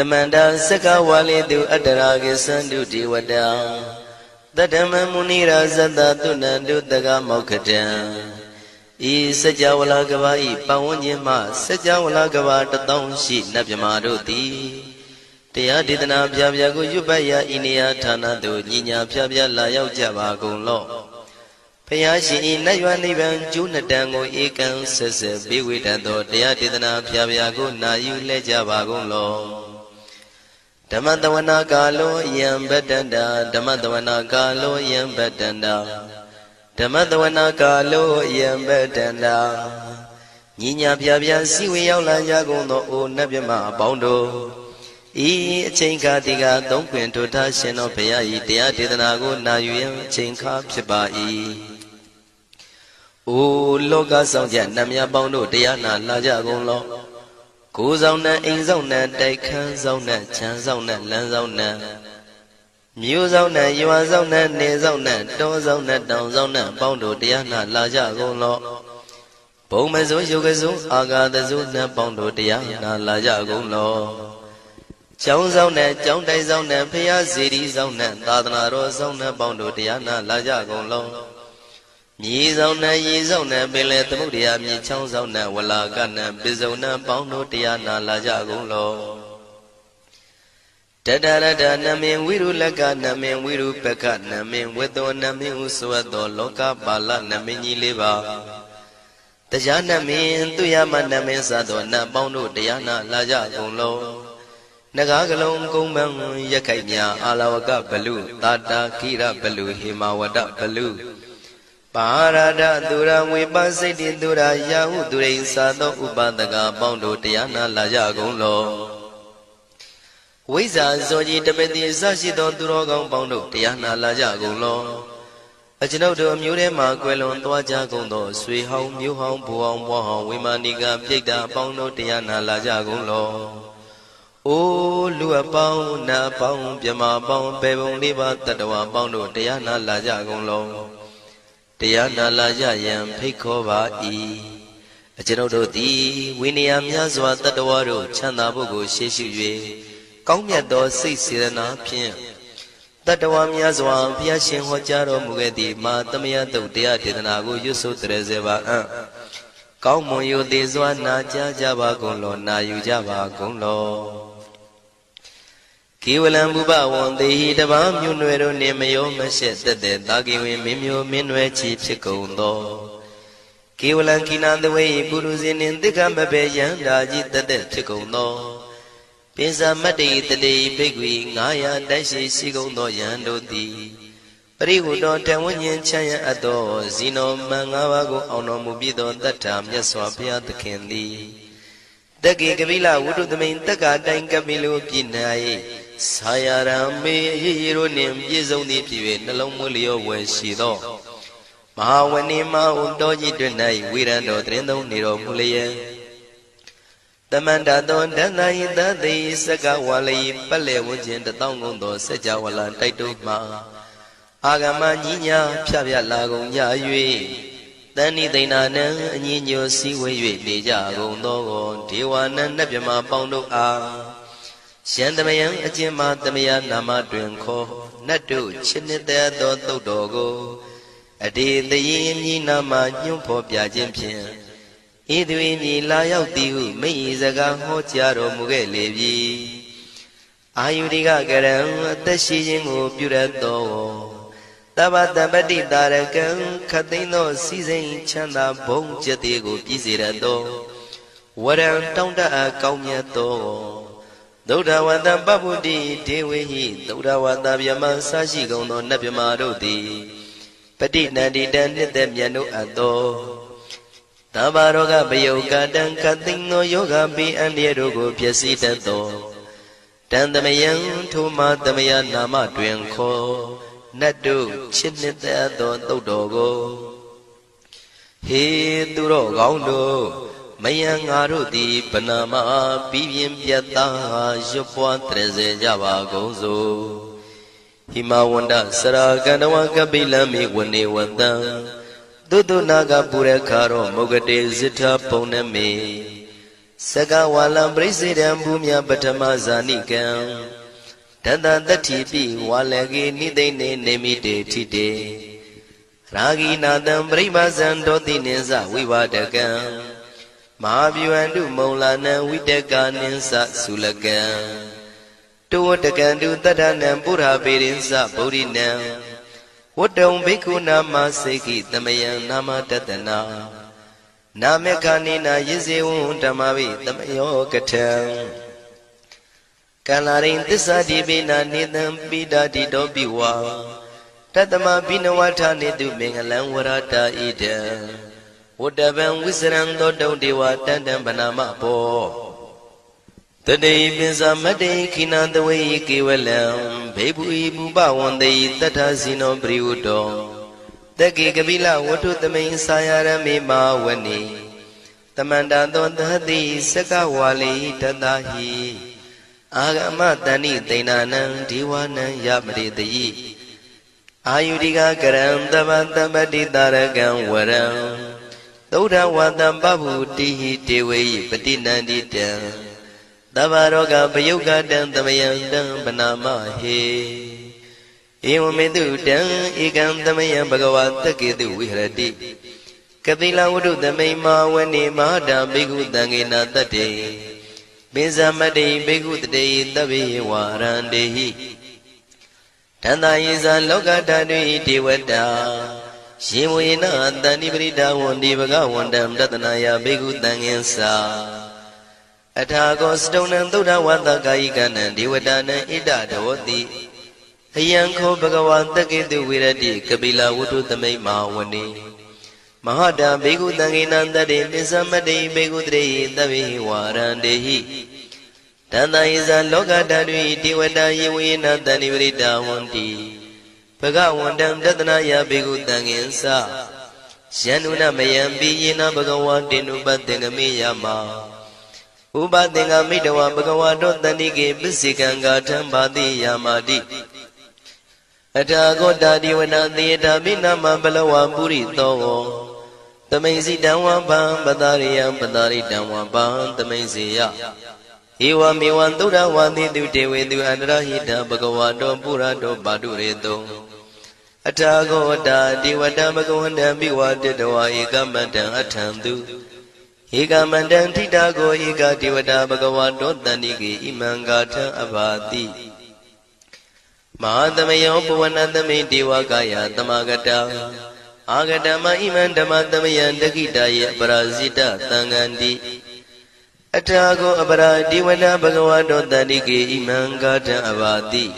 Tamanda Saka Wali do Adaragi Sandu Diwada Dadama Munira Zada Tunandu Daga Mokatan E Sajawala Gavai Pawanyama Sajawala Gava Tatong Shi Nabyamaroti Tia Didana Pyago Yubaya Inia Tanado Nina Pyabya Layao Java Golo Payashi Nayuani Van Junadango Ekan Sese Biwitando Tia Didana Pyago Nayu Lejava Golo Damadawana Galo Yam Betanda Damadawana Galo Yam Betanda Damadawana Galo Yam Betanda Nina Pyabya Siwi Yaula Yagono O Nabyama Bondo E Chinka Diga Don't Quint to Tashin of Payai, Dia Didanago, Nayu, Chinka Pibai. O Loga Sonja, Namia Bondo, Diana, Laja Golo. Gozona, Inzona, Daikan Zona, Chanzona, Lanzona. Musona, Yuazona, Nezona, Dozona, Downzona, Bondo, Diana, Laja Golo. Bomazo, Yogazo, Aga, the Zuna, Bondo, Diana, Laja Golo. Chong Zona, Chong Dai Zona, Pia City Zona, Dadana Rosona, Bondo Diana, Laja Golo. Yi Zona, Yi Zona, Billet Mudia, Mi Chong Zona, Walagana, Bizona, Bondo Diana, Laja Golo. Dadada Namin Wiru Laga, Namin Wiru Peka, Namin Wedo, Namin Uswado, Loka Bala, Namini Liva. Tajana Min, Tuyama Namin Sado, Bondo Diana, Laja Golo. Nagagalong Kumbang Yakanya Alawaka Balu Tata Kira Balu Himawada Balu Parada Dura Wibasiti Dura Yahu Durin Sado Ubadaga Bondo Tiana Laja Golo Wiza Zoji Tabeti Sashido Durogong Bondo Tiana Laja Golo Ajinodo Murema Quelon Tuaja Gondo Sui Hong Mu Hong Buong Wahong Wimaniga Pigda Bondo Tiana Laja Golo O Lua Pao Na Pao Pyama Pao Pebon Liba Tatawa Bondo Tiana Laja Golo Tiana Laja Yam Pikova E Ajinodo Di Winiam Yazwa Tatawaro Chanda Bogo Sheshu Kongyato Sisirana Pien Tatawam Yazwa Piashin Hojaro Mugedi Ma Tamia Totia Tidanago Yusu Trezeva Kaumo Yu Dizwa Na Java Golo Na Yujava Golo Kiwalam Buba won the heat of Amunero Nemayo Mashet the Dagi Mimio Minwe Chief Chicondo Kiwalan Kinan the way Buruzin in the Gambabayan Daji the Chicondo Pisa Mati the day Big Wing Aya Dashi Sigondo Yando di Parihudo Tawanyan Chaya Ado Zino Mangawago Onomubido that time Yaswapia the Candy Dagi Gavila would do the main Taga Dangamilo Pinai Sayarame Yironim Yizoni Pive Nalomulio when she do Mahawanima Undoji Dunai Wirando Trendo Niro Mulia The Mandadon Danai the day Sagawali Pale Wujin the Tongondo Sajawala Taituma Agama Nina Pia Lago Yayui Dani Dinana Nino Siwe Deja Gondo Tiwana Nabima Bondo A Shandamayan Ajima Damia Nama Drinko Nadu Chinita Do Dogo Adi the Yin Nama Nyumpo Piajimpian Idwini Layao Tiu Meizaga Hotiaro Mugelevi Ayudiga Garam Tashijingo Purato Tabata Badi Darakan Katino Season Chanda Bong Jatigo Pizirado Waran Tonda Kaumiato Dodawada Babudi Dewi Dodawada Yama Sashi Gono Nabimarodi Padina Didan Demiano Ado Tabaroga Bayoga Dan Katino Yoga Bi and Yerogo Piasita Do Dandamayan Tuma Damaya Nama Dwenko Nadu Chinita Do Dogo He Duro Gaundo Mayang Arudi Panama Pivian Piata Jopua Treze Java Gozo Himawanda Saraganawa Kabilami Wani Wanda Dudu Naga Purekaro Mogade Zita Poname Saka walam presidam bumya patama zanikam Tata tatipi walagi nidene nemide tide Ragi nadam pribazan doti ninsa vivadakam Mahavyuandu maulana vidaka ninsa sulakam Tuwatakandu tadanam pura pirinsa bodhinam Wadam bhikkhu nama seki tamayam nama tatana Namekanina yizewun tamavi tamayo katam Kalarin tisa dibina nidam bidadi dobiwa Tatama binawata nidu mengalam warata ida Wadabam wisram dodam dewa tandam banama po Today pinsa made kinandaway kiwalam Bebu ibu bawande tatasino briudo Taki kabila watu tamay sayarami mawani Tamanda dondhati sakawali tatahi Agama tani tainanang diwanang yamritayi Ayudika karam tabantabati tarakam waram Tauda watam babu tihi tewayi patinandita Tabaroga payuka dang tamayandang panama he Ewamedu dang ikam tamayang bhagavata ketu vihrati Kapila wudu tamay mawani mahada bhikkhu tangena tate Binsamati bhikkhu tate tabi warandehi Tanda yisa loka tadwi devata Shivuyena tani prita wandi bhagavandam tatanaya bhikkhu tangensa Athago stonam tuda vata kayikanam devatanam ida dhavati Ayanko bhagavata ketu virati kapila wudu tamay mawani Mahada bhikkhu tangena tate binsamati bhikkhu tate tabi warandehi Tanda yisa loka tadvi devata yivuyena tani prita wandi Bhagavandam tatanaya bhikkhu tangensa Syanuna mayampi yena bhagavatinu patengami yama Upatenga midawa bhagavato tanike pisikanga thambati yamati Athago tadiwana theta binama balawa puri togo Tamaisi damwa bham patariyam pataritamwa bham tamaisiya Ewa mewan tuda wandi tu dewe tu anarahita bhagavato purato padureto Athago tadiwata bhagavanda biwatitawa ekamatan athantu Ekamandang titago eka devata bhagavato tanike imangatha abhati Mahatamayo puvanatame devakaya tamagata Agatama iman dhamatamayan dakitaya parasita tangandi Athago apara devata bhagavato tanike imangatha abhati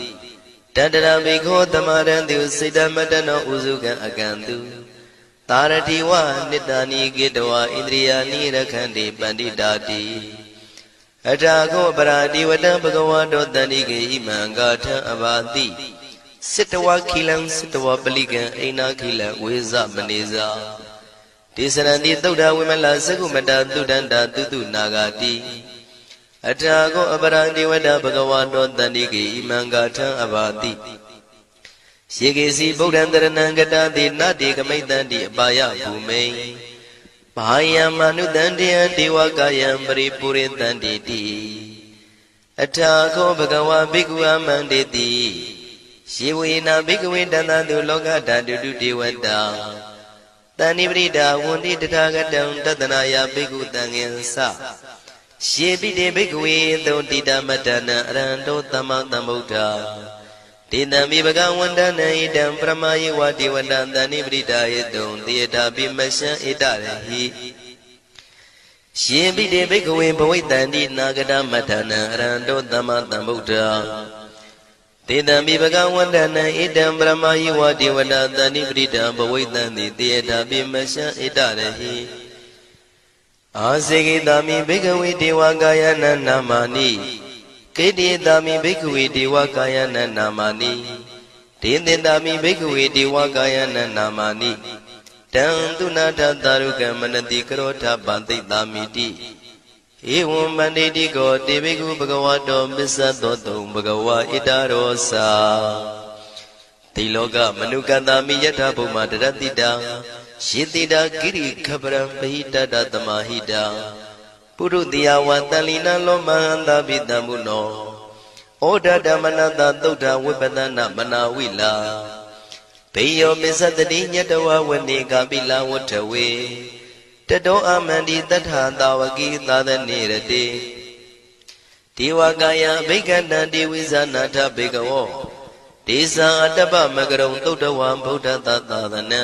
Tadara bhikho tamarantu siddhamatano usukan akantu Taratiwa nitani gitawa indriyani rakhandi panditati Athago paradivata bhagavato tanike imangatha abhati Sittawa khilam sittawa palikan aina khila veza maneza Tisaranti tuddha vimala sakumata tuddhanta tutu nagati Athago paradivata bhagavato tanike imangatha abhati Shekesi Bodhandaranangata Nati Kamaitanti Abaya Bhume Bahaya Manudantiya Devakayam Paripuritanti Athago Bhagava Bhikkhu Amanditi Shivuyena Bhikkhu Dantantu Lokata Dudu Devata Tani Prita Wundi Tathagatam Tatanaya Bhikkhu Tangensa Shepite Bhikkhu Dhontita Matana Aranto Tamatambuddha Tidami bhagavandana idam pramayi vati vandantani pritayedum tiyata bimasya itarehi Shempite bhikkhave bhavaitanti nagata matana aranto tamatambuddha Tidami bhagavandana idam pramayi vati vandantani prita bhavaitanti tiyata bimasya itarehi Asekitami bhikkhave devakayana namani Kedi dami bhikkhave devakayana namani Tindindami bhikkhave devakayana namani Tantuna taruka manati karota banti damiti Evam banditi ko devikhu bhagavato missadoto bhagava itarosa Tiloka manukatami yatha bhuma daratita Shitita kiri khabram bahita tamahita ပုရုတိယဝတန်လီနလောမဟန္တာပိတံမုနောဩဒဓမ္မနတသုဒ္ဓဝိပဒနာမနာဝိလာဘေယောမစ္စတတိညတဝဝနေကာပိလဝထဝေတတောအမန္တိတထသာဝကိသာသနေရတိဒေဝကာယဘိက္ခဏံဒေဝိဇာနာထဘေကဝောဒေဇာအတ္တပမကရုံသုဒ္ဓဝံဗုဒ္ဓသာသနံ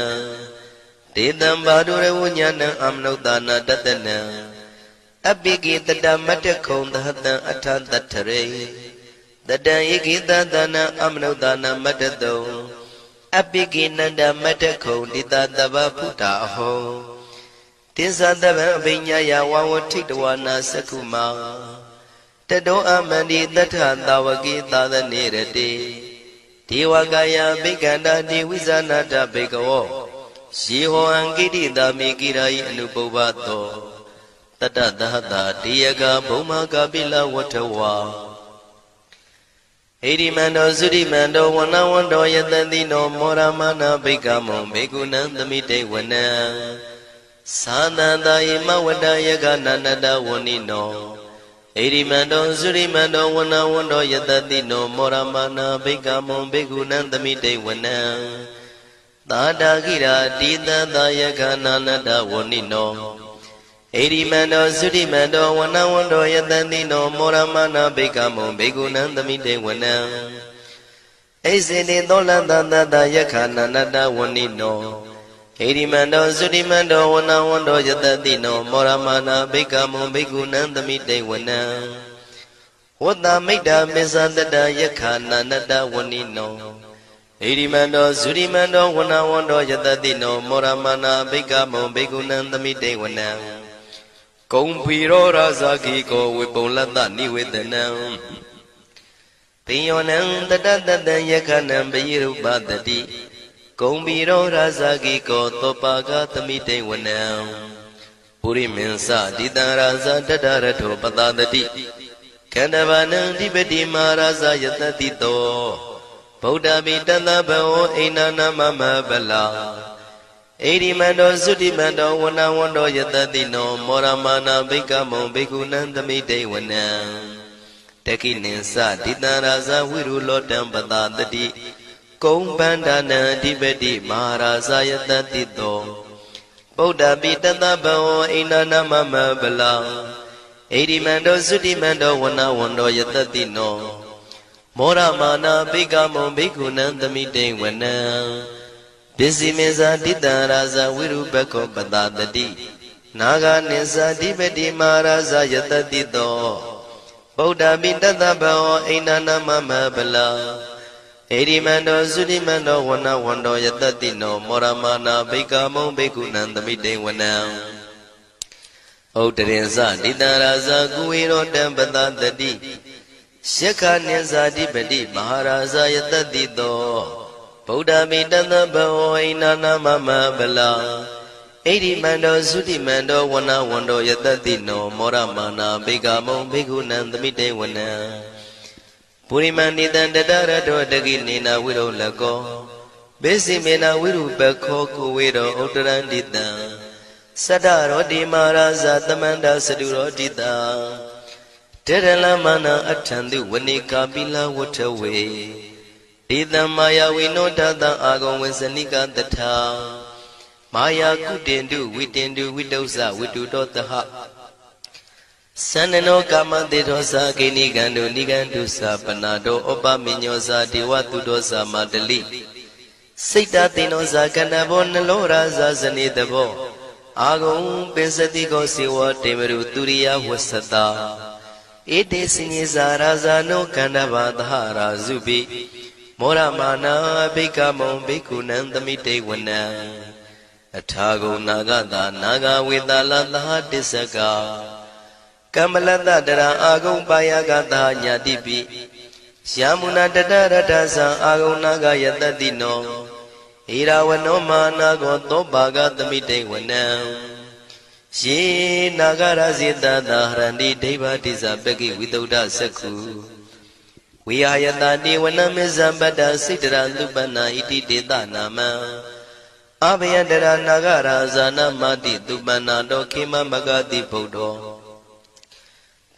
ဒေတံဘာဒုရဝဉာဏံအမနုဿာနာတတနံအပိကိတတမတ္တခုံသဟတံအထတထရေတတံဧကိတသနာအမနုဿာနာမတ္တတုံအပိကိနန္ဒမတ္တခုံတိတတဗ္ဗဗုဒ္ဓအဟောတိသတဗံအဘိညာယဝဝထိတဝနာသက္ခုမာတတောအမန္တိတထသာဝကိသာသနေရတိဒေဝကာယဘိက္ခန္တာဒေဝိဇာနာတဘေကဝောယေဟောအံကိတိတာမေကိရာယအနုပုဗ္ဗတောတတသဟတာတေယကဘုံမကာပိလဝထဝါဣရိမန္တောသုရိမန္တောဝနဝန္တောယတတိနောမောရမနာဘိက္ခမောဘေကုဏံသမိတေဝနံသာသန္တာယမဝတ္တယကနန္တဝဏိနောဣရိမန္တောသုရိမန္တောဝနဝန္တောယတတိနောမောရမနာဘိက္ခမောဘေကုဏံသမိတေဝနံသာတာကိရာတိတသာယကနန္တဝဏိနောဣရိမန္တောသုရိမန္တောဝနဝန္တောယတတိနောမောရမနာဘိက္ခမောဘေကုဏံသမိတေဝနံဣစေတိသောလတသတယခနန္တဝဏိနောဣရိမန္တောသုရိမန္တောဝနဝန္တောယတတိနောမောရမနာဘိက္ခမောဘေကုဏံသမိတေဝနံဝတ္တမိတ္တမေသတတယခနန္တဝဏိနောဣရိမန္တောသုရိမန္တောဝနဝန္တောယတတိနောမောရမနာဘိက္ခမောဘေကုဏံသမိတေဝနံကုံဖီရောရာဇာခိကောဝေပုံလတ္တနိဝေဒနံပိယောနံတတတတံယခနံပိရုပတတိကုံဖီရောရာဇာခိကောသောပါကသမိတေဝနံပုရိမင်းစတိတံရာဇာတတရထောပတတတိခန္ဓဗာနံဓိပတိမာရာဇာယတတိတောဗုဒ္ဓပိတသဗ္ဗောအိနာနာမမဗလာဣရိမန္တောသုတိမန္တောဝနဝန္တောယတတိနောမောရမနာဘိက္ခမောဘိက္ခုနံသမိတေဝနံတခိနိသတိတံရာဇဝိရုလောတံပတတတိကုံပန္ဒနာအဓိပတိမဟာရာဇယတတိတောဗုဒ္ဓပိတသဗ္ဗောအိနာနာမမဗလာဣရိမန္တောသုတိမန္တောဝနဝန္တောယတတိနောမောရမနာဘိက္ခမောဘိက္ခုနံသမိတေဝနံပစ္စည်းမေဇာတိတံရာဇဝိရုပခောပတတတိနာဂနိသတိပတိမဟာရာဇယတတိတောဗုဒ္ဓပိတသဗ္ဗောအိနာနာမမဗလာဣရိမန္တောသုတိမန္တောဝနဝန္တောယတတိနောမောရမနာဘိက္ခမောဘိက္ခုနံသမိတေဝနံဩတရင်စတိတံရာဇကုဝေရောတံပတတတိယက္ခနိသတိပတိမဟာရာဇယတတိတောဗုဒ္ဓမိတသဗ္ဗောအိနာနာမမဗလာဣရိမန္တောသုတိမန္တောဝနဝန္တောယတတိနောမောရမနာဘိက္ခမောဘိက္ခုနံသမိတေဝနံပုရိမဏိတံတတရတောတကိနေနာဝိရောလကောဘေစီမေနာဝိရုပခောကုဝေရောဥတရန္တိတံသတ္တရောတိမာရာဇသမန္တသတုရောတိတံတေရလမနာအထံတုဝနေကာပိလဝထဝေဒေတံမာယာဝိနောတတံအာဂုံဝေစနိကတထာမာယာကုတင်တုဝိတင်တုဝိတုဇဝိတုတောတဟသန္နနောကာမတေသောသာကိနိကံတုနိကံတုသာပနာတောဩပမိညောသာဒေဝတုတောသာမတလိစိတ်တသိနောသာကဏဘောနလောရာဇာဇနေတဘောအာဂုံပင်စတိကောစေဝတေမရုတုရိယဝဆတာဧတေစညေဇာရာဇာနောကန္တဘာသဟရာဇုပိမောရမနာဘိက္ခမောဘိက္ခုနံသမိတေဝနံအထာဂုံနာဂတာနာဂဝေတလသဟတစ္စကကမ္မလတတရအာဂုံပါယကတာညာတိပိယမုနာတတရတ္ထသံအာဂုံနာဂယတတိနောဣရာဝနောမာနာကောသောပါကသမိတေဝနံယေနာဂရဇေတသာဟရန္တိဒိဗ္ဗတိဇပကိဝိသုဒ္ဓသက္ခုဝိဟာယတတိဝနမေဇံပတ္တစိတရသုပနာဣတိတေတနာမံအဘယတရနာဂရာဇာနမတိသုပနာတောခေမမဂတိဗုဒ္ဓော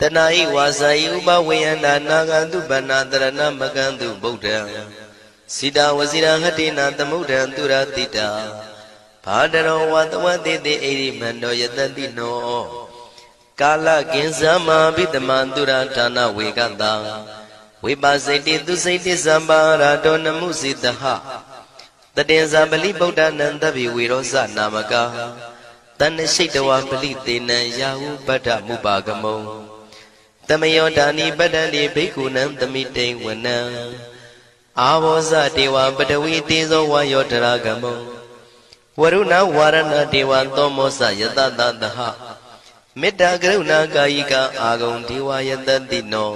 တဏှာဤဝါစာဤဥပဝေယန္တာနာဂတုပနာတရဏမကံတုဗုဒ္ဓံစိတာဝစီရဟတိနာသမုဒ္ဒံသူရတိတာဘာတရောဝတဝတိတိဣရိမန္တောယတတိနောကာလကင်္စမဘိတမံသူရဌာနဝေကတံဝိပါစိတိသူစိတိသမ္ပါရာတောနမှုစိတဟတတေဇာပလိဗုဒ္ဓနံတဗ္ဗိဝေရောဇနာမကာတဏ္ဏရှိတဝါပလိတေနံယာဟုပတ္ထမုပါကမုံတမယောဒါနိပတ္တတိဘိက္ခုနံသမိတိဝနံအာဘောဇတေဝပတဝီတေဇောဝါယောတရာကမုံဝရုဏဝါရဏတေဝသောမောဇယတတသဟမေတ္တာကရုဏာကာယိကအာဂုံဒေဝယတတိနော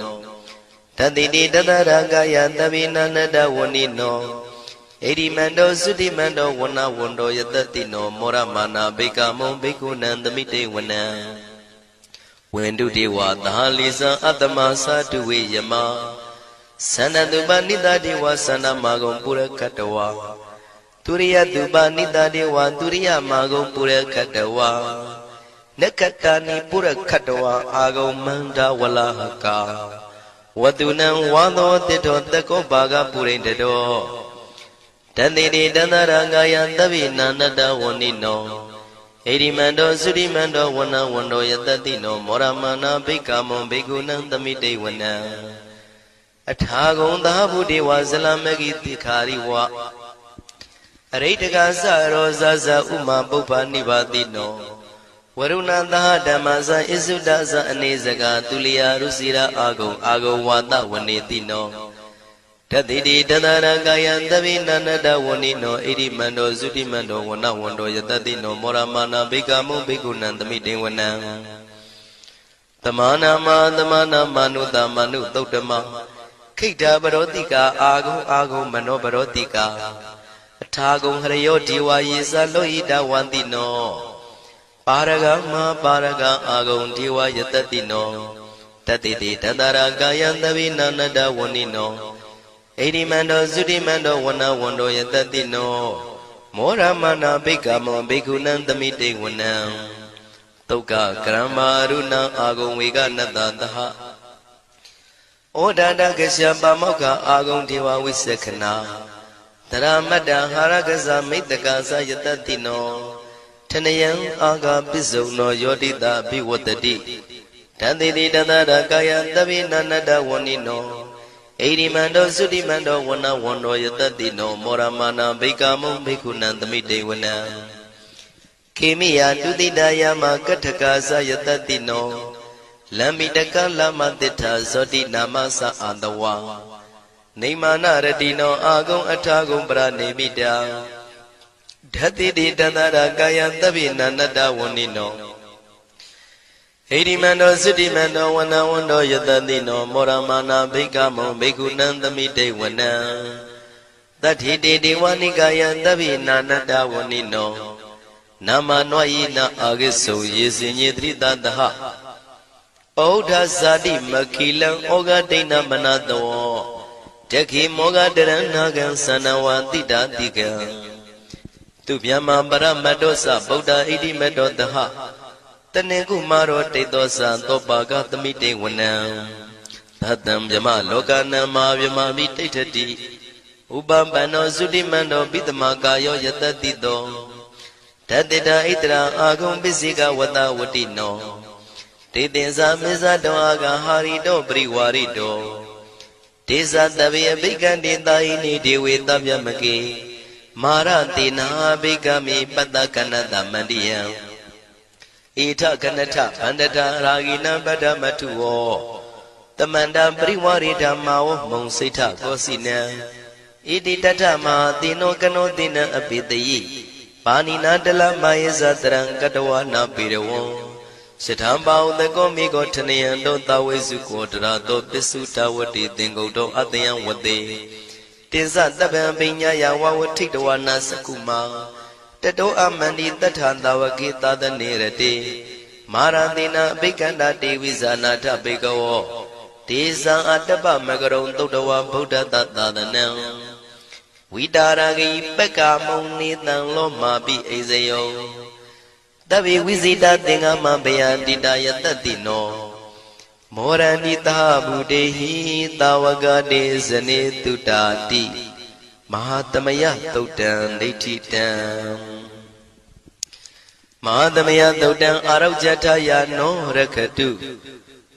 တတိတိတတရာကာယသဗ္ဗိနန္တဝဏိနောဣရိမန္တောသုတိမန္တောဝဏဝန္တောယတတိနောမောရမာနာဘေကမုံဘေကုဏံသမိတေဝနံဝန္တုတေဝသဟလိဇံအတ္တမသာတုဝေယမသန္တတုပနိတတေဝသန္တမာဂုံပုရခတဝါသူရိယတုပနိတတေဝသူရိယမာဂုံပုရခတဝါနက္ခတာနိပုရခတဝါအာဂုံမန္တဝလဟကာဝတုနံဝါသောတိတောတကောဘာဂပုရိန္တတောတတိတိတန္တရာကာယသဗ္ဗိနာနတဝဏိနောဣရိမန္တောသုရိမန္တောဝဏဝန္တောယတတိနောမောရမာနာဘိက္ခမုံဘိက္ခုနံသမိတေဝနံအထာဂုံသာဗုဒေဝဇလမဂိတိခာရိဝအရိတကသရောဇဇဥမာပုပ္ပနိဗ္ဗာတိနောဝရုဏသဟဓမ္မဇဣစုဒဇအနေစကာသူလျာရုစီရာအာဂုံဝါတဝနေတိနောတတိတိတတရကာယသဗ္ဗိနန္တဝဏိနောဣရိမန္တောသုတိမန္တောဝဏဝန္တောယတတိနောမောရမာနာဘိက္ခမုံဘိက္ခုနံသမိတေဝနံသမာနာမနုတမနုသုတ်တမခိတ္တပရောတိကာအာဂုံမနောပရောတိကာအထာဂုံဟရယောဒီဝါယေဇလောဟိတဝန္တိနောပါရဂမပါရဂအာဂုံဒီဝါယတတိနောတတိတိတတရာကာယသဗ္ဗိနန္တဝဏိနောဣရိမန္တောသုတိမန္တောဝဏဝန္တောယတတိနောမောရမနာဘိက္ခမောဘိက္ခုနံသမိတေဝနံသုက္ကကရမရုဏအာဂုံဝေကနတသဟဩဒါတကရှပါမောက္ခအာဂုံဒေဝဝိသခနာတရမတ္တဟာရကဇမိတ္တကာသယတတိနောထနယံအာဂပစ္စုံနောယောတိတဘိဝတ္တိတန္တိတိတတရကာယသဗ္ဗိနန္တဝဏိနောဣရိမန္တောသုတိမန္တောဝဏဝန္တောယတတိနောမောရမာနာဘိက္ခမုံဘိက္ခုနံသမိတေဝနံခေမိယတုတိတယမကထကာသယတတိနောလမ္မိတကလမတိထာဇောတိနာမသအာတဝါနေမာနရတိနောအာဂုံအထာဂုံပရနေမိတာဓတိတိတတရကာယသဗ္ဗိနန္တဝဏိနောဣရိမန္တောသုတိမန္တောဝဏဝန္တောယတတိနောမောရမာနာဘိက္ခမုံဘိက္ခုနံသမိတေဝနံတတိတိဒေဝနိကာယသဗ္ဗိနာနတဝဏိနောနာမနွာယိနအာဂိစုယေစင်ညေတိတတဟဩဒဇာတိမခိလံဩဃဒိဏမနတောတခိမောဃတရဏကံသနဝတိတာတိကံသူဗျမပရမတ္တောသဗုဒ္ဓဣတိမတ္တောတဟတနေကုမာရောတေသောသံသောပါကသမိတေဝနံသတံဗျမလောကနံမာဗျမမိတိဋ္ဌတိဥပပန္နောသုတိမန္တောပိတမကာယောယတတိတောတတေတာဣတရာအာဂုံပစ္စိကဝတဝတိနောတေတင်္စာမေဇတောအာဂဟာရိတောပရိဝါရိတောဒေဇတဗေအဘိက္ခံတေတာဟိနိဒေဝေတဗျမကေမာရတေနာဘိက္ခမိပတ္တကနတမန္တိယံဣထကနထဗန္တတာရာဂိနံပတ္တမထုဝောတမန္တပရိဝါရိဓမ္မာဝမုံစိဋ္ဌကောစီနံဣတိတထမဟာတိနောကနောတိနံအပိတယိပါဏိနာတလမယေဇတရံကတဝနာပေရဝံရှထံပါဥတကောမိကောထနယံတောတဝိစုကောတရာတောပစ္စုတဝတိသင်္ကုတ်တောအတယံဝတေတိဇတပံပညာယဝဝထိတဝနာစကုမာတတောအမန္တိတထာတဝကေသာသနေရတေမာရတိနာအဘိက္ခန္တာတေဝိဇာနာထဘေကဝောဒေဇံအတ္တပမကရုံသုတ္တဝဗုဒ္ဓတသာသနံဝိတာရဂိပက္ခမုံနေတံလောမာပိအိဇယောတဗ္ဗေဝိဇိတသင်္ဃမဘယန္တိတယတတိနော မောရဏိတာဘုဒေဟိတာဝကတေဇနေတုတာတိမဟာသမယသုတ်တံဒိဋ္ဌိတံမဟာသမယသုတ်တံအာရုဇ္ဇထယာနောရခတု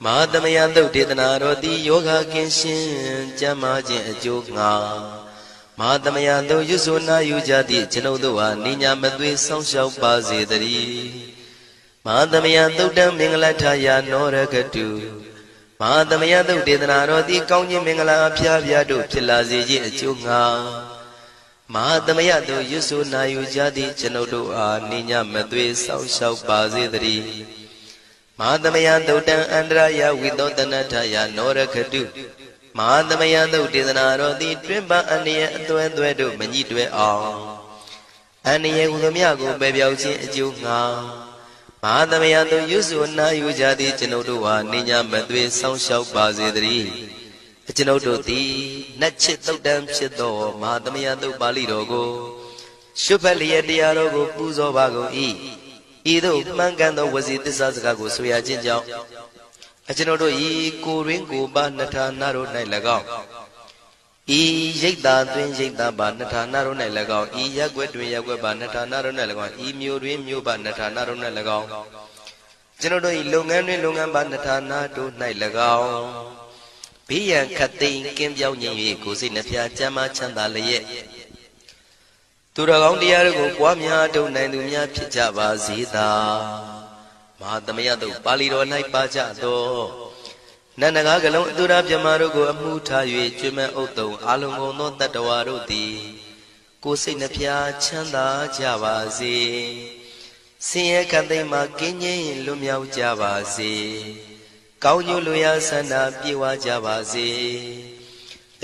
မဟာသမယသုတ်ဒေသနာတော်သည်ယောဂကင်းရှင်းကျမ်းမာခြင်းအကျိုးငါမဟာသမယသုတ်ရွတ်ဆိုနာယူကြသည့်ကျွန်ုပ်တို့ဟာနိညာမသွေဆောင်းလျှောက်ပါစေတည်းမဟာသမယသုတ်တံမင်္ဂလထယာနောရခတုမဟာသမယသုတ်ဒေသနာတော်သည်ကောင်းခြင်းမင်္ဂလာအဖျားဖျားတို့ဖြစ်လာစေခြင်းအကျိုးငါမဟာသမယသုတ်ရွတ်ဆိုနာယူကြသည့်ကျွန်ုပ်တို့အားနိညာမသွေဆောင်းလျှောက်ပါစေတည်းမဟာသမယသုတ်တံအန္တရာယဝိသောတနထယာနောရခတုမဟာသမယသုတ်ဒေသနာတော်သည်တွင်ပအန္တရာယ်အသွဲသွဲတို့မညှိတွဲအောင်အန္တရာယ်ဟူသည်များကိုပယ်ပြောက်ခြင်းအကျိုးငါမဟာသမယသုတ်ရွတ်ဆိုနာယူကြသည့်ကျွန်ုပ်တို့ဟာနိညာမသွေဆောင်းလျှောက်ပါစေတည်းကျွန်ုပ်တို့သည်နတ်ချစ်သုတ်တံဖြစ်သောမဟာသမယသုတ်ပါဠိတော်ကိုရှုဖတ်လျက်တရားတော်ကိုပူဇော်ပါကုန်၏ဤသို့မှန်ကန်သောဝစီသစ္စာစကားကိုဆိုရခြင်းကြောင့်ကျွန်ုပ်တို့ဤကိုရင်းကိုပါနှထာနာတို့၌၎င်းဤရိတ်တာတွင်ရိတ်တာပါနှထာနာတို့၌၎င်းဤရက်ွက်တွင်ရက်ွက်ပါနှထာနာတို့၌၎င်းဤမြို့တွင်မြို့ပါနှထာနာတို့၌၎င်းကျွန်ုပ်တို့ဤလုပ်ငန်းတွင်လုပ်ငန်းပါနှထာနာတို့၌၎င်းဘေးရန်ခတ်သိမ်းကင်းပြောင်းခြင်း၍ကိုယ်စိတ်နှဖျားချမ်းသာချမ်းသာလျက်သူတော်ကောင်းတရားတို့ကိုပွားများထုတ်နိုင်သူများဖြစ်ကြပါစေသာမဟာသမယသုတ်ပါဠိတော်၌ပါကြသောနန္ဒကားကလုံးအတုရပြမတို့ကိုအမှုထား၍ကျွမ်းမဲ့ဥတုံအာလုံကုန်သောတတ္တဝါတို့သည်ကိုယ်စိတ်နှဖျားချမ်းသာကြပါစေဆင်းရဲခတ်သိမ်းမှကင်းငြိမ်းလွတ်မြောက်ကြပါစေကောင်းကျိုးလိုရာဆန္ဒပြေဝကြပါစေ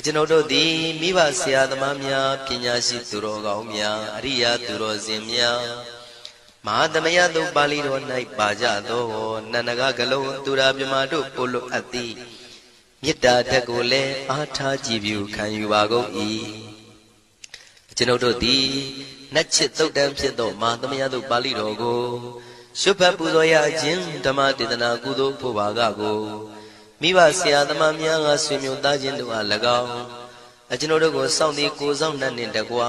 ကျွန်ုပ်တို့သည်မိဘဆရာသမားများပညာရှိသူတော်ကောင်းများအရိယာသူတော်စင်များမဟာသမယသုတ်ပါဠိတော်၌ပါကြသောနန္ဒကကလုံးသူရာပြမတို့ပို့လို့အပ်သည်မေတ္တာဓာတ်ကိုလည်းအားထားကြည်ပြုခံယူပါကုန်၏ကျွန်ုပ်တို့သည်နတ်ချစ်သုတ်တံဖြစ်သောမဟာသမယသုတ်ပါဠိတော်ကိုရှုဖတ်ပူဇော်ရခြင်းဓမ္မဒေသနာကုသိုလ်ဖို့ပါကကိုမိဘဆရာသမားများကဆွေမျိုးသားချင်းတို့အား၎င်းကျွန်ုပ်တို့ကိုစောင့်တည်ကိုစောင့်နှံ့နှင့်တကွာ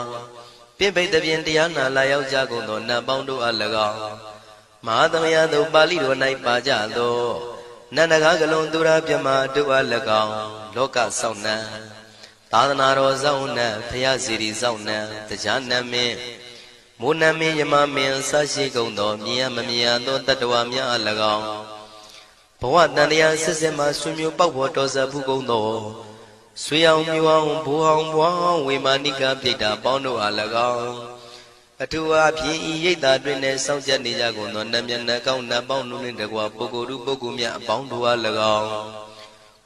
ပင်ပိတ်တပြင်တရားနာလာရောက်ကြကုန်သောနတ်ပေါင်းတို့အား၎င်းမဟာသမယသုတ်ပါဠိတော်၌ပါကြသောနန္ဒကားကလုံးသူရာပြမတို့အား၎င်းလောကစောင့်နှံသာသနာတော်စောင့်နှံဖရာစီရီစောင့်နှံတရားနမင်းမိုးနမင်းယမမင်းဆရှိကုန်သောမြင်ရမမြင်ရသောတတ္တဝါများအား၎င်းဘဝတန်တရားဆက်ဆက်မှဆွေမျိုးပေါက်ဖို့တော်စပ်ဘူးကုန်သောဆွေအောင်မျိုးအောင်ဘိုးအောင်ဘွားဝေမာနိကပြိတ္တာပေါင်းတို့အား၎င်းအထူးအားဖြင့်ဤရိတ်တာတွင်နဲ့စောင့်ကြနေကြကုန်သောနတ်မြတ်နတ်ကောင်းနတ်ပေါင်းတို့နှင့်တကွာပုဂ္ဂိုလ်တို့ပုဂ္ဂိုလ်များအပေါင်းတို့အား၎င်း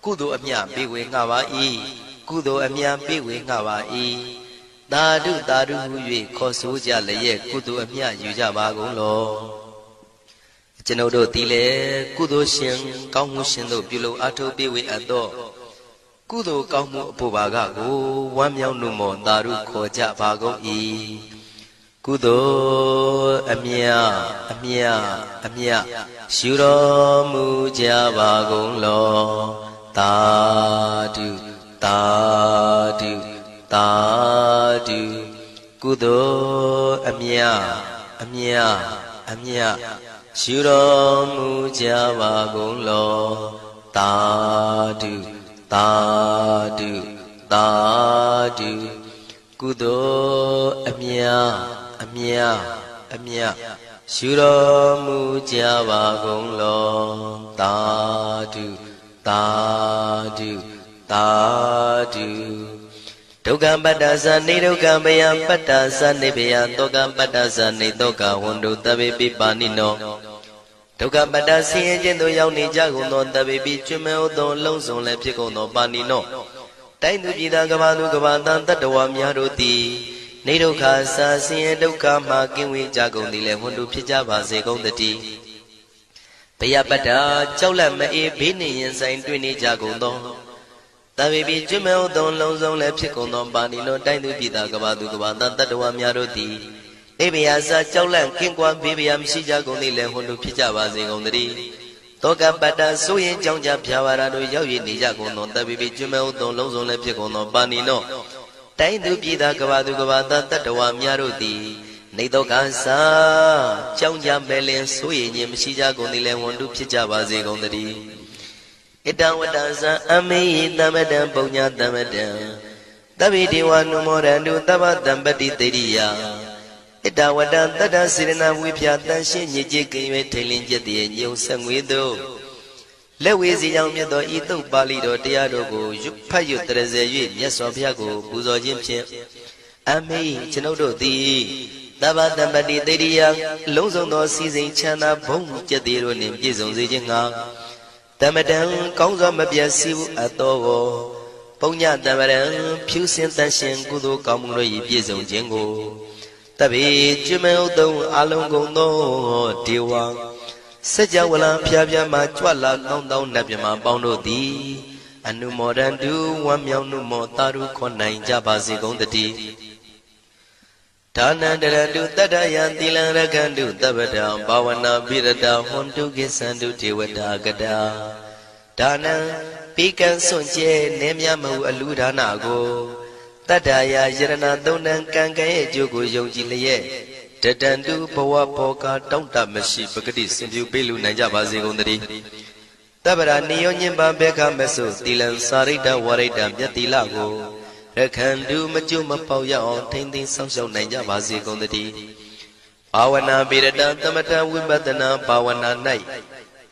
ကုသိုလ်အမြပေးဝေငှပါ၏ကုသိုလ်အမြပေးဝေငှပါ၏သာဓုသာဓုဟု၍ခေါ်ဆိုကြလျက်ကုသိုလ်အမြယူကြပါကုန်လောကျွန်ုပ်တို့သည်လည်းကုသိုလ်ရှင်ကောင်းမှုရှင်တို့ပြုလုပ်အားထုတ်ပေးဝေအပ်သောကုသိုလ်ကောင်းမှုအဖို့ပါကကိုဝမ်းမြောက်နှုတ်မောသာဓုခေါ်ကြပါကုန်၏ကုသိုလ်အမြအမြအမြရှုတော်မူကြပါကုန်လောသာဓုသာဓုသာဓုကုသိုလ်အမြအမြအမြရှုတော်မူကြပါကုန်လောသာဓုသာဓုသာဓုကုသိုလ်အမြအမြအမြရှုတော်မူကြပါကုန်လောသာဓုသာဓုသာဓုဒုက္ခပတ္တသနေဒုက္ခမယပတ္တသနေဘယတောကပတ္တသနေတောကဝန္တုတဗေပိပါဏိနောဒုက္ခပတ္တဆင်းရဲခြင်းသို့ရောက်နေကြကုန်သောတဗေပိကျွမဲဥသောလုံးစုံလည်းဖြစ်ကုန်သောပါဏိနောတိုင်းသူပြည်သားကဘာသူကဘာတန်တတ္တဝါများတို့သည်နေဒုက္ခစာဆင်းရဲဒုက္ခမှကင်းဝေးကြကုန်သည်လည်းဝန္တုဖြစ်ကြပါစေကုန်တည်းဘယပတ္တကြောက်လန့်မအေးဘေးနှင့်ရင်ဆိုင်တွေ့နေကြကုန်သောတဗေပိကျွမဲဥသောလုံးစုံလည်းဖြစ်ကုန်သောပါဏိနောတိုင်းသူပြည်သားကဘာသူကဘာတန်တတ္တဝါများတို့သည်အိဗယစာကြောက်လန့်ကင်းကွာဘေးဗျာမရှိကြကုန်သည်လည်းဟွန်တို့ဖြစ်ကြပါစေကုန်တည်း တောကပတ္တဆိုရင်ကြောင့်ကြဖြာပါရာတို့ရောက်ရည်နေကြကုန်သောတပ်ပိပိကျွမဲဥသောလုံးစုံလည်းဖြစ်ကုန်သောပါဏိနောတိုင်းသူပြည်သားကဘာသူကဘာသားတတ္တဝါများတို့သည်နေတော့ကစားကြောင့်ကြမဲ့လင်ဆိုရင်ခြင်းမရှိကြကုန်သည်လည်းဝန်တုဖြစ်ကြပါစေကုန်သတည်းဣတံဝတ္တဇံအမေယတမတံပုံညာတမတံတဗိဒေဝနုမောရန္တုတဗ္ဗတံပတိတေရိယဣတဝတ္တတတ္တစေရနာဝိဖြာတန်ရှင်းညစ်ကြေးကင်၍ထိန်လင်းကျက်တည်းညုံဆက်ငွေတို့လက်ဝေစီကြောင့်မြတ်သောဤတုတ်ပါဠိတော်တရားတော်ကိုဖတ်ရွတ်တရစေ၍မြတ်စွာဘုရားကိုပူဇော်ခြင်းဖြင့်အမေကျွန်ုပ်တို့သည်တဗ္ဗတံပတိတေရိယလုံးစုံသောစီစဉ်ချမ်းသာဘုံကျက်တည်းတို့နှင့်ပြည့်စုံစေခြင်းငှာတမတံကောင်းစွာမပြတ်စည်းဘူးအပ်သောကိုပုံညတမရံဖြူစင်တန်ရှင်ကုသိုလ်ကောင်းမှုတို့၏ပြည့်စုံခြင်းကိုတပိကျွမဲဥတုံအလုံးကုန်သောဒေဝစัจ java လံဖျားဖျားမှာကြွလာကောင်းသောနတ်မြမပေါင်းတို့သည်အနုမောဒန္တုဝမ်းမြောက်နှုမောတာရုခွန်နိုင်ကြပါစေကုန်တည်းဒါနန္တရတုတတ္တယံသီလံရခန္တုတပ္ပတံဘာဝနာပိရတဟွန်တုကိသန္တုဒေဝတာကတာဒါနံပိကံစွန့်ကျဲနေမြမဟုအလူဒါနကိုတတ္တယာယရဏသုံးတန်ကံကံရဲ့အကျိုးကိုယုံကြည်လျက်တတန္တုဘဝဘောကတောင့်တမရှိပဂတိစင်ပြုပေးလူနိုင်ကြပါစေကုန်သတည်းတပ္ပရာနိယောညင်ပဘေခမဆုသီလံစာရိတ္တဝရိတ္တမြတ်တိလကိုရခန္တုမကျွမပေါရအောင်ထိမ့်သိမ်းဆောင်ရှောက်နိုင်ကြပါစေကုန်သတည်းဘာဝနာပိရတသမထဝိပဿနာဘာဝနာ၌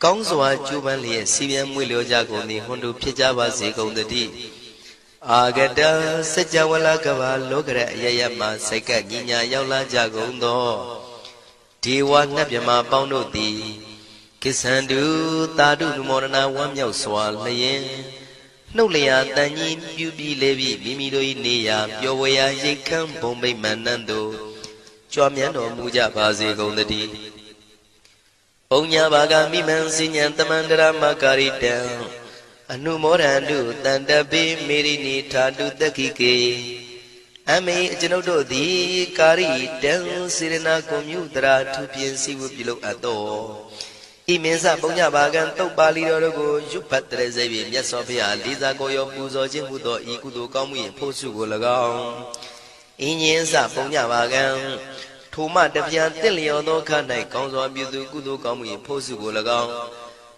ကောင်းစွာကျူးပန်းလျက်စီပြန်မွေလျောကြကုန်သည်ဟွန်တုဖြစ်ကြပါစေကုန်သတည်းအာဂတစัจ java လကဘာလောကရအယယမစိတ်ကညညာရောက်လာကြကုန်သောဒေဝနတ်မြမပေါင်းတို့သည်ကိသန္တုတာတုနုမောဒနာဝမ်းမြောက်စွာလျင်နှုတ်လျာတန်ကြီးပြူပြီးလေပြီးမိမိတို့၏နေရာပျော်ဝေရာရိတ်ခမ်းဘုံမိတ်မန္တန်တို့ကြွားမြန်းတော်မူကြပါစေကုန်သတည်းပုံညာဘာဂမိမံစဉ္ဉံတမန္တရမကာရိတံအနုမောဒန္တုတန္တပိမေရိနိထာတုတက္ခိကေအမေကျွန်ုပ်တို့သည်ကာရိတံစေရနာကွန်မြူတရာထူပြင်းစီဝပြုလုပ်အပ်သောဤမင်းစပုံညဘာကံတုတ်ပါဠိတော်တို့ကိုရွတ်ဖတ်တရစေပြီးမြတ်စွာဘုရားလေးစားကိုရောပူဇော်ခြင်းမှုသောဤကုသိုလ်ကောင်းမှု၏ဖို့စုကို၎င်းဤညင်းစပုံညဘာကံထိုမှတပြားတင့်လျော်သောခ၌ကောင်းစွာပြုသူကုသိုလ်ကောင်းမှု၏ဖို့စုကို၎င်း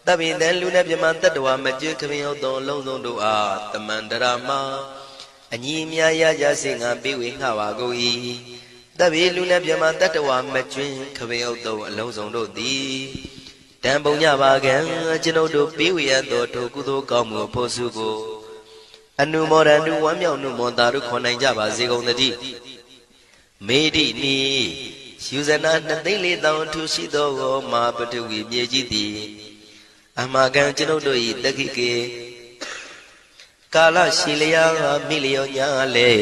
တပိတံလူနဲ့ပြမတတ္တဝါမကျွခမင်းရောက်သောလုံးစုံတို့အားတမန္တရာမအညီအမြရကြစေငါပေးဝေငှပါကုန်၏တပိလူနဲ့ပြမတတ္တဝါမကျွခမင်းရောက်သောအလုံးစုံတို့သည်တံပုံညပါကံကျွန်ုပ်တို့ပေးဝေရသောထိုကုသိုလ်ကောင်းမှုဖို့စုကိုအနုမောဒန္တုဝမ်းမြောက်နှုမောတာတို့ခွန်နိုင်ကြပါစေကုန်သတည်းမေတိနိယူဇနာ2,400,000ထူရှိသောမာပတဝီမြေကြီးသည်အမကံကျွန်ုပ်တို့၏တက္ခိကေကာလရှိလျာမိလျောညာလေ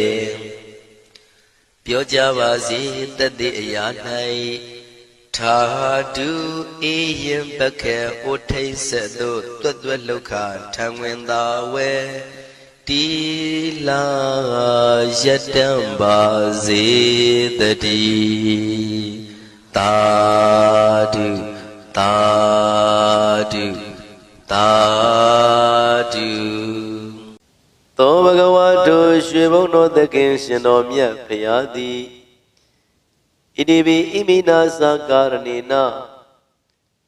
ပြောကြပါစေတတ်တဲ့အရာ၌ထာတုအေယံပခေဩထိတ်ဆက်သို့တွတ်တွတ်လောက်ခထံဝင်သာဝဲတီလာယတံပါစေတည်းသာဓုသာဓုသာဓုသောဘဂဝါတို့ရွှေဘုံတော်သခင်ရှင်တော်မြတ်ဖရာသည်ဣတိပိဣမိနာသကာရဏေန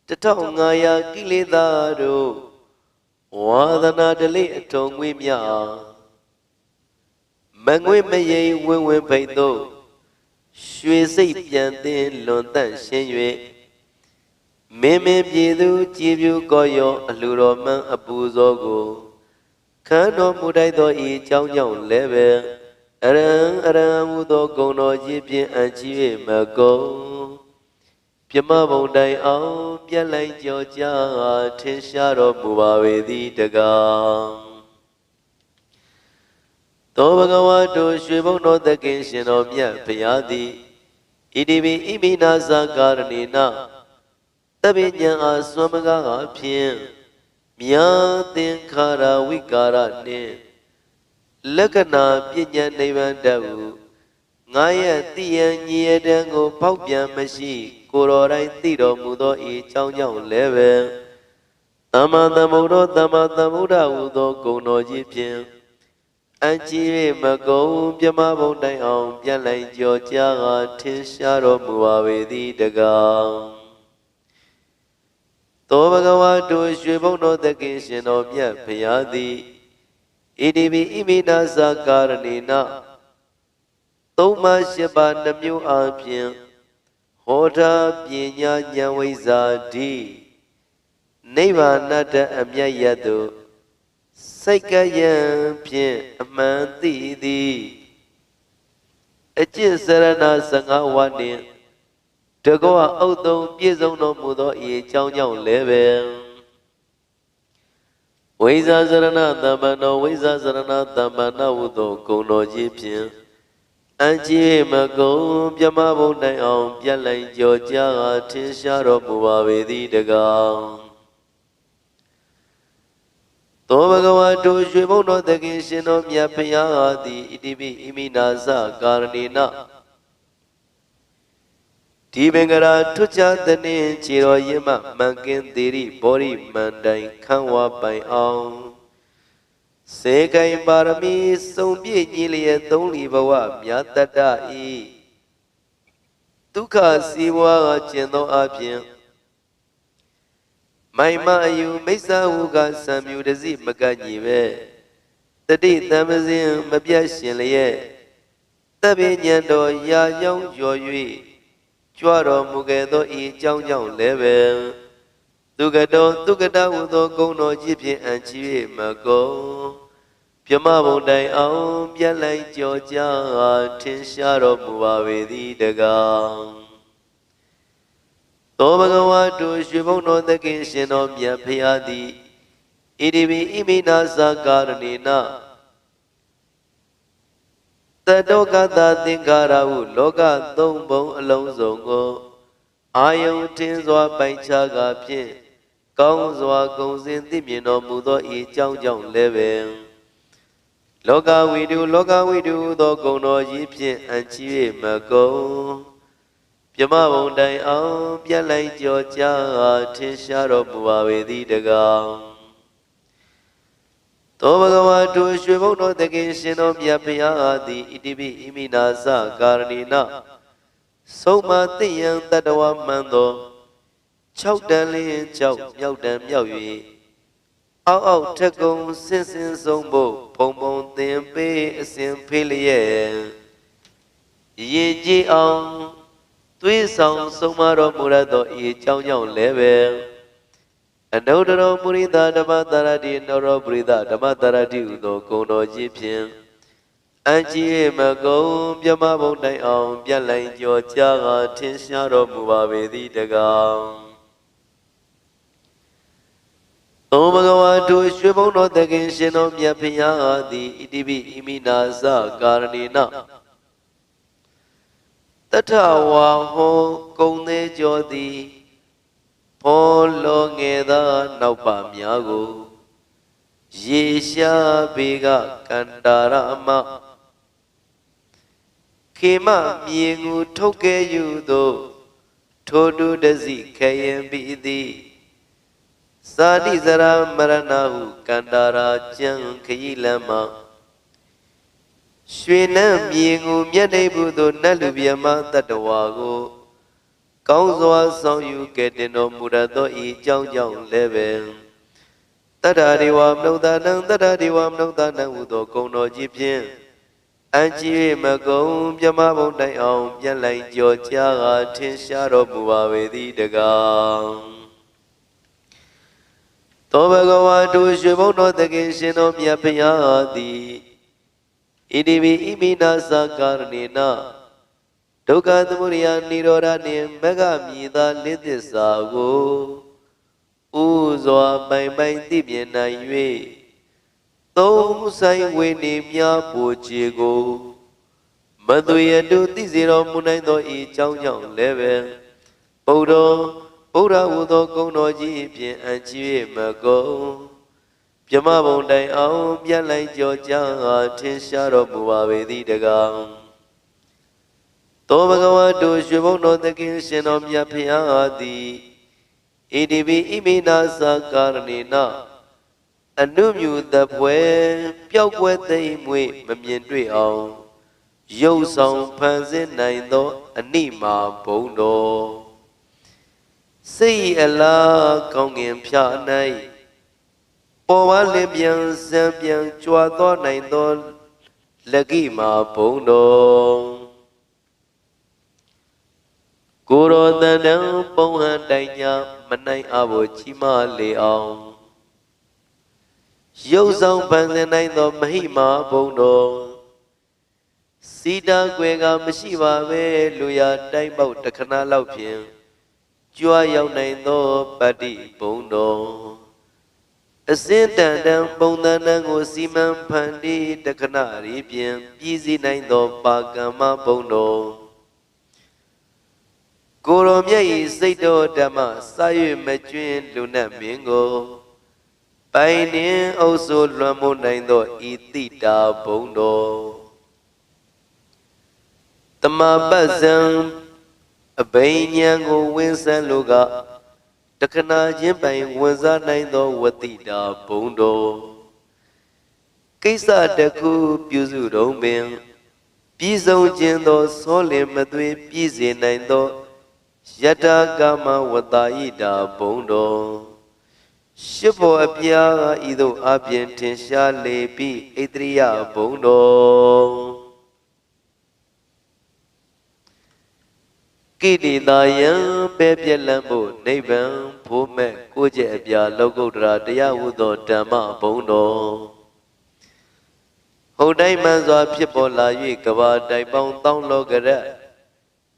1500ကိလေသာတို့ဝါဒနာတလိအထုံငွေမြမငွေမရိဝင်းဝင်းဖိတ်တို့ရွှေစိတ်ပြန်သင်းလွန်တန့်ရှင်း၍မင်းမင်းပြည်သူကြည်ပြူကောရောအလှတော်မှန်အပူဇော်ကိုခန္တော်မူတိုက်သောဤเจ้าကြောင့်လည်းပဲအရံဟူသောဂုဏ်တော်ကြီးဖြင့်အချီ၍မကုန်ပြမဘုံတိုင်အောင်ပြက်လိုက်ကြော်ကြထင်ရှားတော်မူပါပေသည်တကားသောဘဂဝါတို့ရွှေဘုံတော်သခင်ရှင်တော်မြတ်ဖရာသည်ဣတိပိဣမိနာသကာရဏေနတပိညာအားစွမ်းမကားဖြင့်မြာသင်္ခါရဝိကာရနှင့်လက္ခဏာပညာနိဗ္ဗာန်တဟုငါရဲ့သိရန်ညီရတဲ့ကိုဖောက်ပြန်မရှိကိုယ်တော်တိုင်းသိတော်မူသောဤအကြောင်းကြောင့်လည်းပဲ သမ္မာသမ္ဗုဒ္ဓသမ္မာသမ္ဗုဒ္ဓဟူသောဂုဏ်တော်ကြီးဖြင့်အကြည်၍မကုန်ပြမဘုံတိုင်အောင်ပြန်လိုက်ကြောကြားကထင်ရှားတော်မူပါပေသည်တကားသောဘဂဝါတို့ရွှေဘုံတော်သခင်ရှင်တော်မြတ်ဖရာသည်ဣတိပိဣမိနာဇာကာရဏေနသုံးပါး၈ပါးနှမျိုးအားဖြင့်ဟောထားပညာဉာဏ်ဝိဇ္ဇာတိနိဗ္ဗာန်တအမြတ်ရသို့စိတ်ကယံဖြင့်အမှန်သိသည်အကျင့်စရဏ15ဝါနှင့်တကောအုတ်သုံးပြည့်စုံတော်မူသောဤအကြောင်းကြောင့်လည်းပဲဝိဇ္ဇာစရဏသမ္ပန္နောဝိဇ္ဇာစရဏသမ္ပန္နဟုသောဂုဏ်တော်ကြီးဖြင့်အကြည်မကုန်ပြမဘုံတိုင်အောင်ပြတ်လိုက်ကြောကြားကထင်ရှားတော်မူပါပေသည်တကားသောဘဂဝါတို့ရွှေဘုံတော်သခင်ရှင်တော်မြတ်ဖရာသည်ဣတိပိဣမိနာဇကာရဏေနဒီပင်ကရာထွတ်ချသနှင့်ခြေတော်ရင်းမှမန်ကင်းသေးရိဘောရိမန္တိုင်ခန်းဝါပိုင်အောင်စေကိုင်ပါရမီစုံပြည့်ညီလျက်သုံးလီဘဝမြတ်တတဤဒုက္ခစီးပွားကကျင့်သောအပြင်မိုင်မအယူမိစ္ဆာဟုကစံမြူတစီမကညီပဲတတိတံပစင်မပြတ်ရှင်လျက်တပည့်ညံတော်ရာကြောင်းကျော်၍ကြွတော်မူခဲ့သောဤအကြောင်းကြောင့်လည်းပဲသူကတော်သူကတဟုသောဂုဏ်တော်ကြီးဖြင့်အံ့ချ၍မကုန်ပြမဘုံတိုင်အောင်ပြတ်လိုက်ကြောကြားထင်ရှားတော်မူပါပေသည်တကားသောဘဂဝါတို့ရွှေဘုံတော်သခင်ရှင်တော်မြတ်ဖရာသည်ဣတိပိဣမိနာဇာကာရဏေနတတောကတသင်္ကာရဟုလောကသုံးဘုံအလုံးစုံကိုအာယုန်ထင်းစွာပိုင်ခြားကာဖြင့်ကောင်းစွာဂုဏ်စဉ်သိမြင်တော်မူသောဤအကြောင်းကြောင့်လည်းပဲလောကဝိတုသောဂုဏ်တော်ကြီးဖြင့်အံ့ချ၍မကုန်ပြမဘုံတိုင်အောင်ပြတ်လိုက်ကြောကြားထင်ရှားတော်မူပါပေသည်တကားသောဘဂဝါတို့ရွှေဘုံတော်သခင်ရှင်တော်မြတ်ဖရာသည်ဣတိပိဣမိနာဇကာရဏေနဆုံးမသိယံတတဝမှန်သော6တန်လင်း6မြောက်တန်မြောက်၍အောက်အောက်ထက်ကုံစင်စင်ဆုံးဖို့ဘုံဘုံသင်ပေးအစဉ်ဖေးလျက်ရေကြည်အောင်သွေးဆောင်ဆုံးမတော်မူရသောဤအကြောင်းကြောင့်လည်းပဲအနုတ္တရောပုရိသဓမ္မသရတိနောရောပုရိသဓမ္မသရတိဟုသောဂုဏ်တော်ကြီးဖြင့်အံ့ချ၍မကုန်ပြမဘုံတိုင်အောင်ပြတ်လိုက်ကြောကြားကထင်ရှားတော်မူပါပေသည်တကားသောဘဂဝါတို့ရွှေဘုံတော်သခင်ရှင်တော်မြတ်ဖရာသည်ဣတိပိဣမိနာဇကာရဏေနတထဝါဟောကုံသေးကြောသည်ဘောလောငယ်သာနောက်ပါများကိုရေရှားဘေကကန္တာရမခေမမြေငူထုတ်ကဲယူသောထိုတုတစီခရင်ပိသည်သာတိဇရာမရဏဟုကန္တာရာကျံခရီလမ်းမှာရွှေနံမြေငူမြတ်နေဘူးသို့နတ်လူပြမတတ္တဝါကိုကောင်းစွာဆောင်ယူကဲ့တင်တော်မူရသောဤအကြောင်းကြောင့်လည်းပဲတတ္တဒေဝမနုဿာနံတတ္တဒေဝမနုဿာနံဟုသောဂုဏ်တော်ကြီးဖြင့်အံ့ချ၍မကုန်ပြမဘုံတိုင်အောင်ပြတ်လိုက်ကြောကြားကထင်ရှားတော်မူပါပေသည်တကားသောဘဂဝါတို့ရွှေဘုံတော်သခင်ရှင်တော်မြတ်ဖရာသည်ဣတိပိဣမိနာဇကာရဏေနဒုက္ခသမုဒယနိရောဓနှင့်မဂ္ဂမြည်သာလင်းသစ္စာကိုဥစွာပိုင်ပိုင်သိမြင်နိုင်၍သုံးဆိုင်ဝေနေမြပူချေကိုမသွေရတုသိစေတော်မူနိုင်သောဤအကြောင်းကြောင့်လည်းပဲဗုဒ္ဓဟူသောဂုဏ်တော်ကြီးဖြင့်အံ့ချ၍မကုန်ပြမဘုံတိုင်အောင်ပြတ်လိုက်ကြောကြားထင်ရှားတော်မူပါပေသည်တကားသောဘဂဝါတို့ရွှေဘုံတော်သခင်ရှင်တော်မြတ်ဖရာသည်ဣ Idibi iminasa karanina Anumyu the pwe Pyokwe te mwe Mamyendwe ang Yo song pansin nine do Anima bondo Say Allah Kong in pya nai Powa libyan Sambyan Chua do nine do Lagi ma bondo Guru Danang Pohan Danya Manai Abo Chima Leong Yo Song Pansanai Do Mahima Bondo Sita Gwega Mashiva Ve Luya Daimau Takana Laupien Chua Yau Nai Do Padi Bondo Asintan Dang Bondanang O Siman Pandi Takana Ripien Easy Nai Do Pagama Bondo Guru Myai Saito Dhamma Sayu Majun Luna Mingo Painin also Lamo Naindo Itita Bondo Tama Bazang Abainyango Winsan Luga Takana Jimpai Wanza Naindo Watita Bondo Kaisa Daku Puzu Rombin Piso Jindo Sole Madwe Pizi Naindo Yata Gama Wataida Bondo Shipo Apia Ido Abian Tensha Lepi Adria Bondo Kiti Dayan Pepia Lambo Nevan Pome Koje Apia Logodra Dea Udo Dama Bondo Hodai Manzwa Pipo La Yu Kava Daibang Tong Logara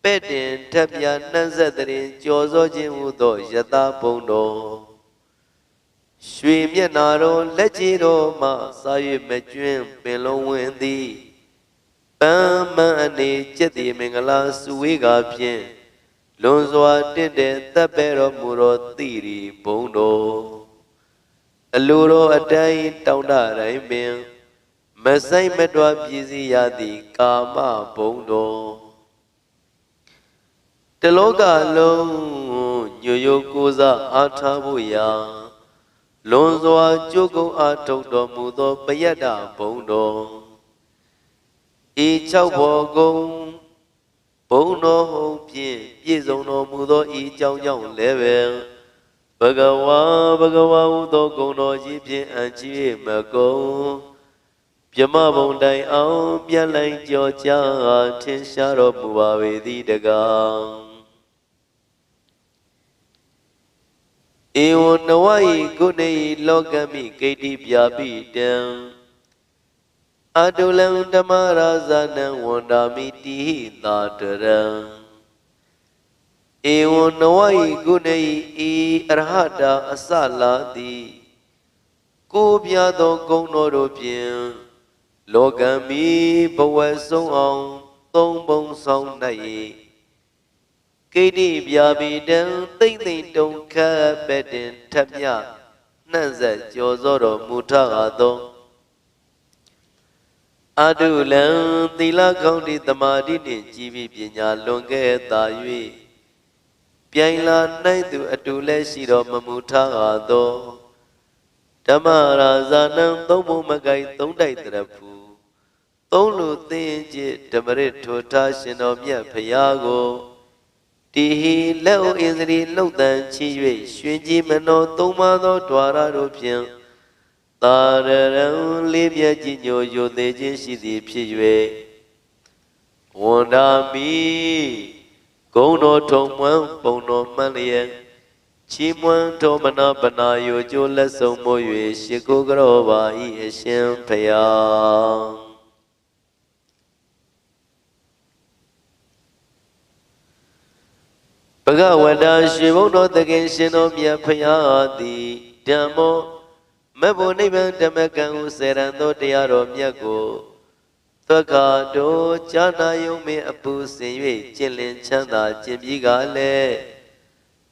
Pedin Tapia Nazadrin Jozo Jimudo Yata Bondo Shui Mianaro Lechiro Ma Sayu Majun Pelon Wendi Bama Ani Jeti Mingala Suiga Pien Lonzwa Dinde Tapero Muro Tiri Bondo Aluro Adai Taunda Raimbin Masai Medwa Bizi Yadi Kama Bondo Teloga long Nyoyo Koza Atabuya Lonzoa Jogo Atodo Mudo Payada Bondo E Chao Bogo Bono Hong Pien Piezono Mudo E Chao Yang Level Bagawa Udo Gono Jipien Anchi Mago Pyama Bondai Ao Pialai Joja Tensharo Muawe Dagang Ewo Nawai Gune Logami Kati Piabi Dam Adulang Damarazanan Wandami Tihi Tataram Ewo Nawai Gune E Arhada Asala Di Kubiado Gonoro Pien Logami Bawasong Ong Tongbong Song Nai Kati Piabi Dam Ting Dong Ka Bedin Tapia Nanza Jozoro Mutagado Adulan Tila County Tamadi Jibi Pina Longe Tayui Piaila Naidu Adule Shiro Mamutagado Tamara Zanam Tomo Magai Tondai Trapu Tolu Tinji Tamarit Tota Shinomia Payago Tihi Leo Isri Lotan Chiwe Shuji Mano Tomado Dwara Rupian Tararan Libya Jinyo Yodeji Shidi Piwe Wandami Gono Tomwan Bono Malian Chimwan Tomana Banayo Jola Somoye Shikogrova Ishem Payang Bhagavata Shivono Takeshino Myapayadi Dhammo Mabo Nivan Dhammakan Serando Tiaro Myako Thakado Chana Yome Apu Senwe Chilin Chanda Chimbiga Le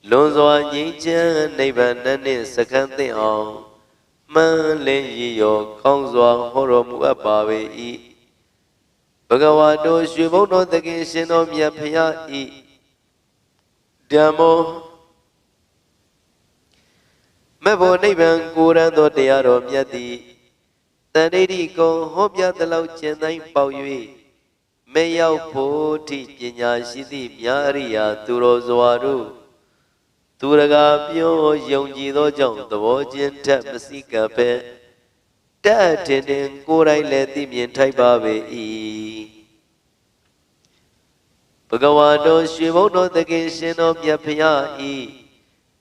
Lonzwa Nyingchan Nivan Nani Sakante Ong Man Lin Yiyo Kongzwa Horo Muabawe I Bhagavato Shivono Takeshino Myapayadi Dhammo မဲ့ဖို့နိဗ္ဗာန်ကိုရန်သောတရားတော်မြတ်သည်တန်တိတိကုံဟောပြသလောက်ကျင်တိုင်းပေါက်၍မဲ့ရောက်ဖို့ထိပညာရှိသည့်မြာအရိယာသူတော်စွာတို့သူရကားပြောယုံကြည်သောကြောင့်သဘောချင်းထက်မစိကပ်ပဲတတ်တင်တင်ကိုယ်တိုင်လည်းသိမြင်ထိုက်ပါပေ၏ဘဂဝါတော်ရွှေဘုန်းတော်သခင်ရှင်တော်မြတ်ဖရာ၏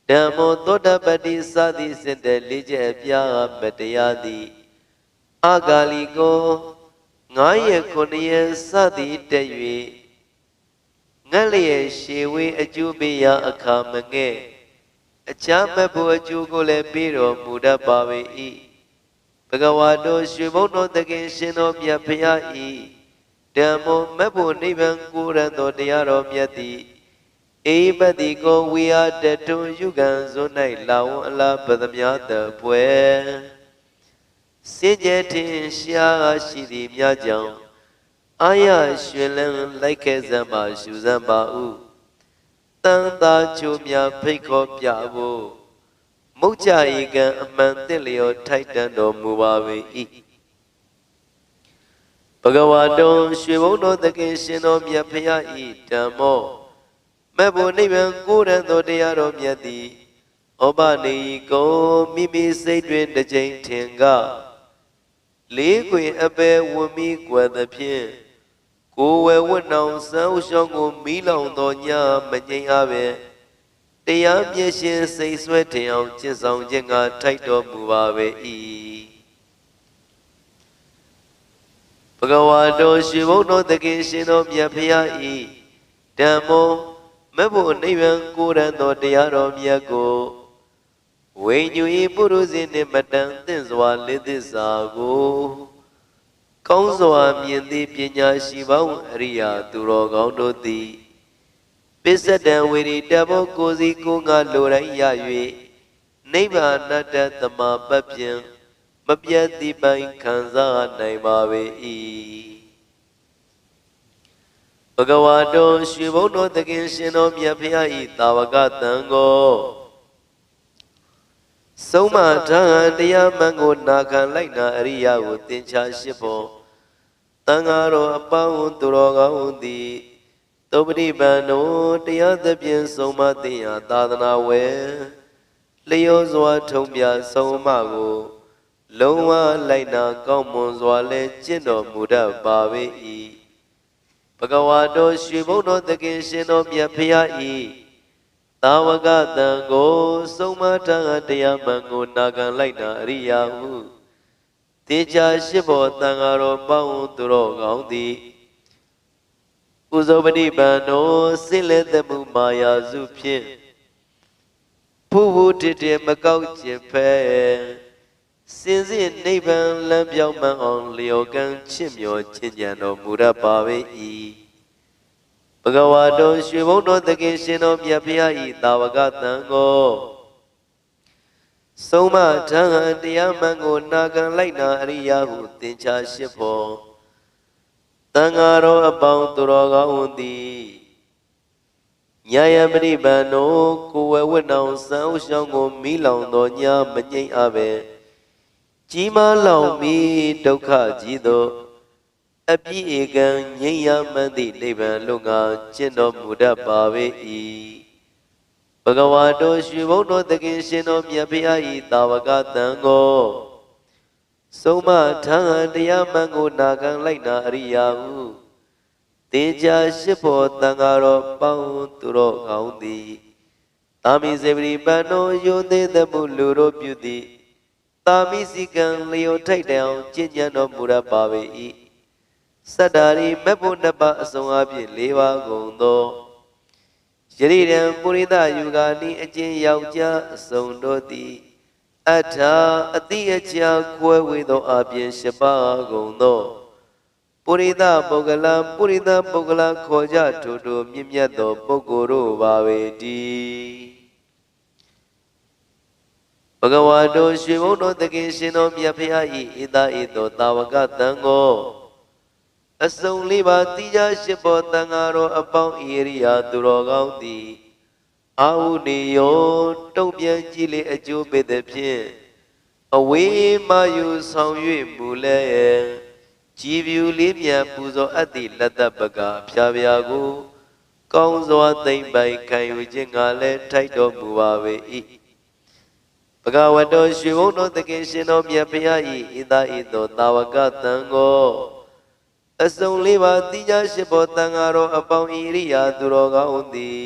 ဓမ္မောသောတပတ္တိစသည်စင်တဲ့လေးချက်အပြားမတရားသည်အာဂါလီကို9ရက်9ရက်စသည်တက်၍ငတ်လျက်ရှေဝေးအကျိုးပေးရာအခါမငဲ့အခြားမဖို့အကျိုးကိုလည်းပေးတော်မူတတ်ပါပေ၏ဘဂဝါတော်ရွှေဘုန်းတော်သခင်ရှင်တော်မြတ်ဖရာ၏ဓမ္မောမဖို့နိဗ္ဗာန်ကိုရန်တော်တရားတော်မြတ်သည်ဧပတိကိုဝိဟာတတုံယုဂံဇွန်၌လာဝံအလားပဒမြတ်တပွဲစင်ကြယ်ထင်ရှားရှိသည်များကြောင့်အာရရွှင်လန်းလိုက်ခဲ့စမ်းပါရှုစမ်းပါဥတန်သာချိုများဖိတ်ခေါ်ပြဖို့မုတ်ကြဧကံအမှန်သင့်လျော်ထိုက်တန်တော်မူပါ၏ဘဂဝါတော်ရွှေဘုန်းတော်သခင်ရှင်တော်မြတ်ဖရာ၏ဓမ္မောမဲ့ဖို့နိဗ္ဗာန်ကိုရန်သောတရားတော်မြတ်သည်ဩပနေကိုမိမိစိတ်တွင်တစ်ကြိမ်ထင်ကလေးခွေအပဲဝမီကွယ်သဖြင့်ကိုယ်ဝဲဝတ်နောင်စံဥရှောင်းကိုမီးလောင်သောညမငြိမ်အားပဲတရားမျက်ရှင်စိတ်ဆွဲထင်အောင်ကျင့်ဆောင်ခြင်းကထိုက်တော်မူပါ၏ဘဂဝါတော်ရွှေဘုန်းတော်သခင်ရှင်တော်မြတ်ဖရာ၏ဓမ္မောမဲ့ဖို့နိဗ္ဗာန်ကိုရန်သောတရားတော်မြတ်ကိုဝိညူ၏ပုရုဇဉ်နှင့်မတန်သင့်စွာလေးသစ္စာကိုကောင်းစွာမြင်သည့်ပညာရှိပေါင်းအရိယာသူတော်ကောင်းတို့သည်ပစ္စတံဝေရီတဘောကိုစီကိုငါလိုတိုင်းရ၍နိဗ္ဗာန်တ္တသမပတ်ဖြင့်မပြတ်သည့်ပိုင်ခံစားနိုင်ပါ၏ဘဂဝါတော်ရွှေဘုန်းတော်သခင်ရှင်တော်မြတ်ဖရာ၏တာဝကတန်ကိုဆုံးမထားတရားမှန်ကိုနာခံလိုက်နာအရိယာကိုသင်္ချာရှိဖို့တန်ဃာတော်အပေါင်းသူတော်ကောင်းသည်သုပတိပန်တို့တရားသဖြင့်ဆုံးမသိရာသာသနာဝဲလျောစွာထုံပြဆုံးမကိုလုံးဝလိုက်နာကောင်းမွန်စွာလဲကျင့်တော်မူတတ်ပါ၏ဘဂဝါတော်ရွှေဘုန်းတော်သခင်ရှင်တော်မြတ်ဖရာ၏သာဝကတံကိုဆုံးမထားတရားမှန်ကိုနာခံလိုက်နာအရိယာဟုတေချာရှိဖို့တန်ဃာတော်ပေါင်းသူတော်ကောင်းသည်ဥဇောပတိပန်တော်စိတ်လက်သက်မှုမာယာစုဖြင့်ဖူဖူတည်တည်မကောက်ကျင်ဖဲစင်စစ်နိဗ္ဗာန်လမ်းပြောင်းမှန်အောင်လျော်ကံချစ်မြော်ခြင်းကြံတော်မူတတ်ပါ၏ဘဂဝါတော်ရွှေဘုန်းတော်သခင်ရှင်တော်မြတ်ဖရာ၏တာဝကတန်ကိုဆုံးမထားတရားမှန်ကိုနာခံလိုက်နာအရိယာဟုသင်္ချာရှိဖို့တန်ဃာတော်အပေါင်းသူတော်ကောင်းသည်ညာယပရိပန်တို့ကိုယ်ဝဲဝတ်နောင်စံဥရှောင်းကိုမီးလောင်သောညမငြိမ်အားပဲကြီးမားလောင်မီဒုက္ခကြီးသောအပြည့်ဧကံငြိမ်းရမှန်သည့်နိဗ္ဗာန်လုံငါကျင့်တော်မူတတ်ပါ၏ဘဂဝါတော်ရွှေဘုန်းတော်သခင်ရှင်တော်မြတ်ဖရာ၏တာဝကတန်ကိုဆုံးမထားတရားမှန်ကိုနာခံလိုက်နာအရိယာဟုတေချာရှိဖို့တန်ဃာတော်ပေါင်းသူတော်ကောင်းသည်သာမိစေပရိပန်တော်ယုံသေးသမှုလူတို့ပြုသည်သာမိစီကံလျော်ထိုက်တောင်ကျင့်ကြံတော်မူတတ်ပါ၏စတ္တာရီမက်ဖို့နှစ်ပါးအစုံအပြည့်၄ပါးကုန်သောယရိရံပုရိသယူဂာနိအကျဉ်ယောက်ျားအစုံတို့သည်အထာအတိအကျခွဲဝေသောအပြင်၈ပါးကုန်သောပုရိသပုဂ္ဂလပုရိသပုဂ္ဂလခေါ်ကြထိုထိုမြင့်မြတ်သောပုဂ္ဂိုလ်တို့ပါပေတည်းဘဂဝါတော်ရွှေဘုန်းတော်သခင်ရှင်တော်မြတ်ဖရာ၏ဧတဧသောတာဝကတန်ကိုအစုံလေးပါတိကြရှိဖို့တန်ဃာတော်အပေါင်းဣရိယာသူတော်ကောင်းသည် အာဟုနေယောတုံ့ပြန်ကြည့်လေအကျိုးပေးသည်ဖြင့်အဝေးမှယူဆောင်၍မူလဲကြည်ပြူလေးမြတ်ပူဇော်အပ်သည့်လက်သက်ပကအဖျားဖျားကိုကောင်းစွာသိမ့်ပိုင်ခံယူခြင်းကလည်းထိုက်တော်မူပါပေ၏ဘဂဝတောရွှေဘုန်းတော်သခင်ရှင်တော်မြတ်ဖရာ၏ဣသဤသောတာဝကတန်ကိုအစုံလေးပါတိကျရှိဖို့တန်ဃာတော်အပေါင်းဣရိယာသူတော်ကောင်းသည်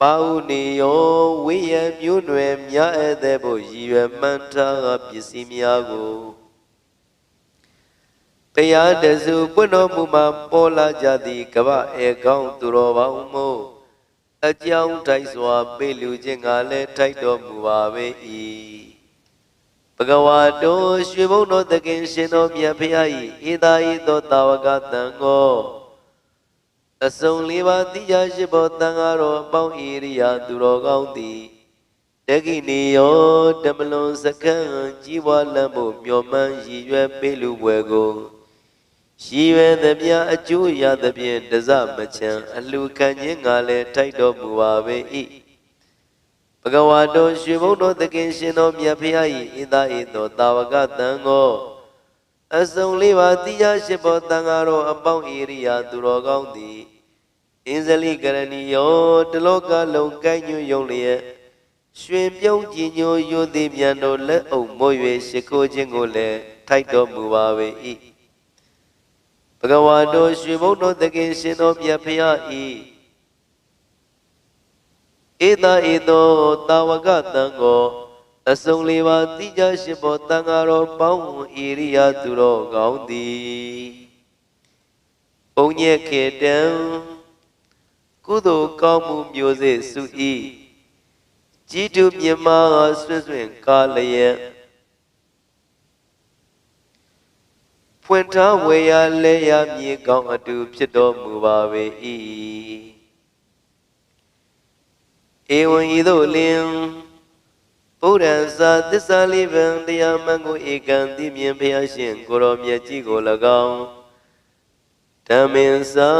ပါဟုနေယောဝိယမျိုးနွယ်မြတ်ဧည့်သည်ဖို့ရည်ရွယ်မှန်းထားပစ္စည်းများကိုတရားတစုပွင့်တော်မူမှာပေါ်လာကြသည်ကပ္ပဧကောင်းသူတော်ပေါင်းမို့အကြောင်းတိုက်စွာပေးလူခြင်းကလည်းထိုက်တော်မူပါပေ၏ဘဂဝါတော်ရွှေဘုန်းတော်သခင်ရှင်တော်မြတ်ဖရာ၏ဣသာဤသောတာဝကတန်ကိုအစုံလေးပါးတိကျရှိဖို့တန်ဃာတော်အပေါင်းဣရိယာသူတော်ကောင်းသည်တကိနေယောတမလွန်စကံကြီးပွားလမ်းဖို့မျှော်မှန်းရည်ရွယ်ပေးလူပွဲကိုရည်ရွယ်သည်များအကျိုးရသည်ဖြင့်တစမချံအလှခံခြင်းကလည်းထိုက်တော်မူပါပေ၏ဘဂဝါတော်ရွှေဘုန်းတော်သခင်ရှင်တော်မြတ်ဖရာ၏ဣသဤသောတာဝကတန်ကိုအစုံလေးပါတိကျရှိဖို့တန်ဃာတော်အပေါင်းဣရိယာသူတော်ကောင်းသည်အင်းဇလိကရဏီယောတလောကလုံးကိုင်းညွယုံလျက်ရွှင်ပြုံးကြည်ညိုယိုသည်မြန်တော်လက်အုပ်မိုး၍ရှိခိုးခြင်းကိုလည်းထိုက်တော်မူပါပေ၏ဘဂဝါတော်ရွှေဘုန်းတော်သခင်ရှင်တော်မြတ်ဖရာ၏ဧသာဧသောတာဝကတံကိုအစုံလေးပါတိကျရှိဖို့တန်ဃာတော်ပေါင်းဣရိယာသူတော်ကောင်းသည်ဘုံညက်ခေတံကုသိုလ်ကောင်းမှုမျိုးစေ့စု၏ကြည်တူမြမဆွင့်ဆွင့်ကားလျက်ဖွင့်ထားဝေရလဲရမြေကောင်းအတူဖြစ်တော်မူပါပေ၏ဧဝံဤသို့လင်ဗုဒ္ဓံသာသစ္စာလေးပံတရားမှန်ကိုဧကံသိမြင်ဖျားရှင်ကိုရောမြတ်ကြီးကို၎င်းဓမ္မင်သာ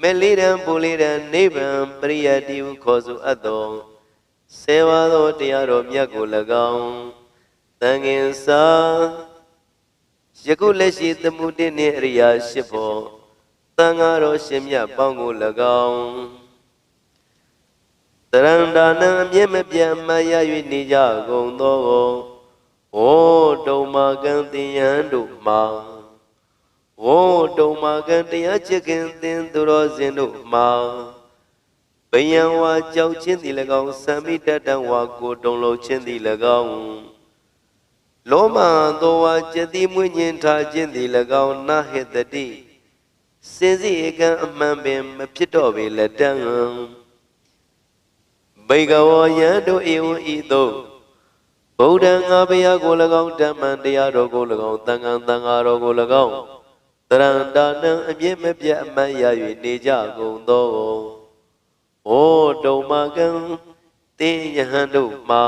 မေလိရံပူလိရံနိဗ္ဗာန်ပရိယတိဟုခေါ်ဆိုအပ်သောဆေဝါသောတရားတော်မြတ်ကို၎င်းသံဃင်သာယခုလက်ရှိသမှုတည်းနှင့်အရိယာရှိဖို့သံဃာတော်ရှင်မြတ်ပေါင်းကို၎င်းတရန္တာနံအမြဲမပြတ်မှတ်ရ၍နေကြကုန်သောဩတုံမာကံတင်ယံတို့မှာဩတုံမာကံတရားချစ်ခင်သင်သူတော်စင်တို့မှာဘယံဝါကြောက်ချင်းသည်၎င်းသံမိတတံဝါကိုတုံလုံးချင်းသည်၎င်းလောမသောဝါကျတိမွေးညင်ထားခြင်းသည်၎င်းနာဟေတတိစင်စီဧကံအမှန်ပင်မဖြစ်တော့ပေလက်တံဘေကဝယံတို့ဧဝံဤသို့ဗုဒ္ဓံငါဘုရားကို၎င်းဓမ္မံတရားတော်ကို၎င်းသံဃာတော်ကို၎င်းတရန္တာနံအမြင့်မပြတ်အမှန်ရ၍နေကြကုန်သောဩတုံမာကံတင်ယဟန်တို့မှာ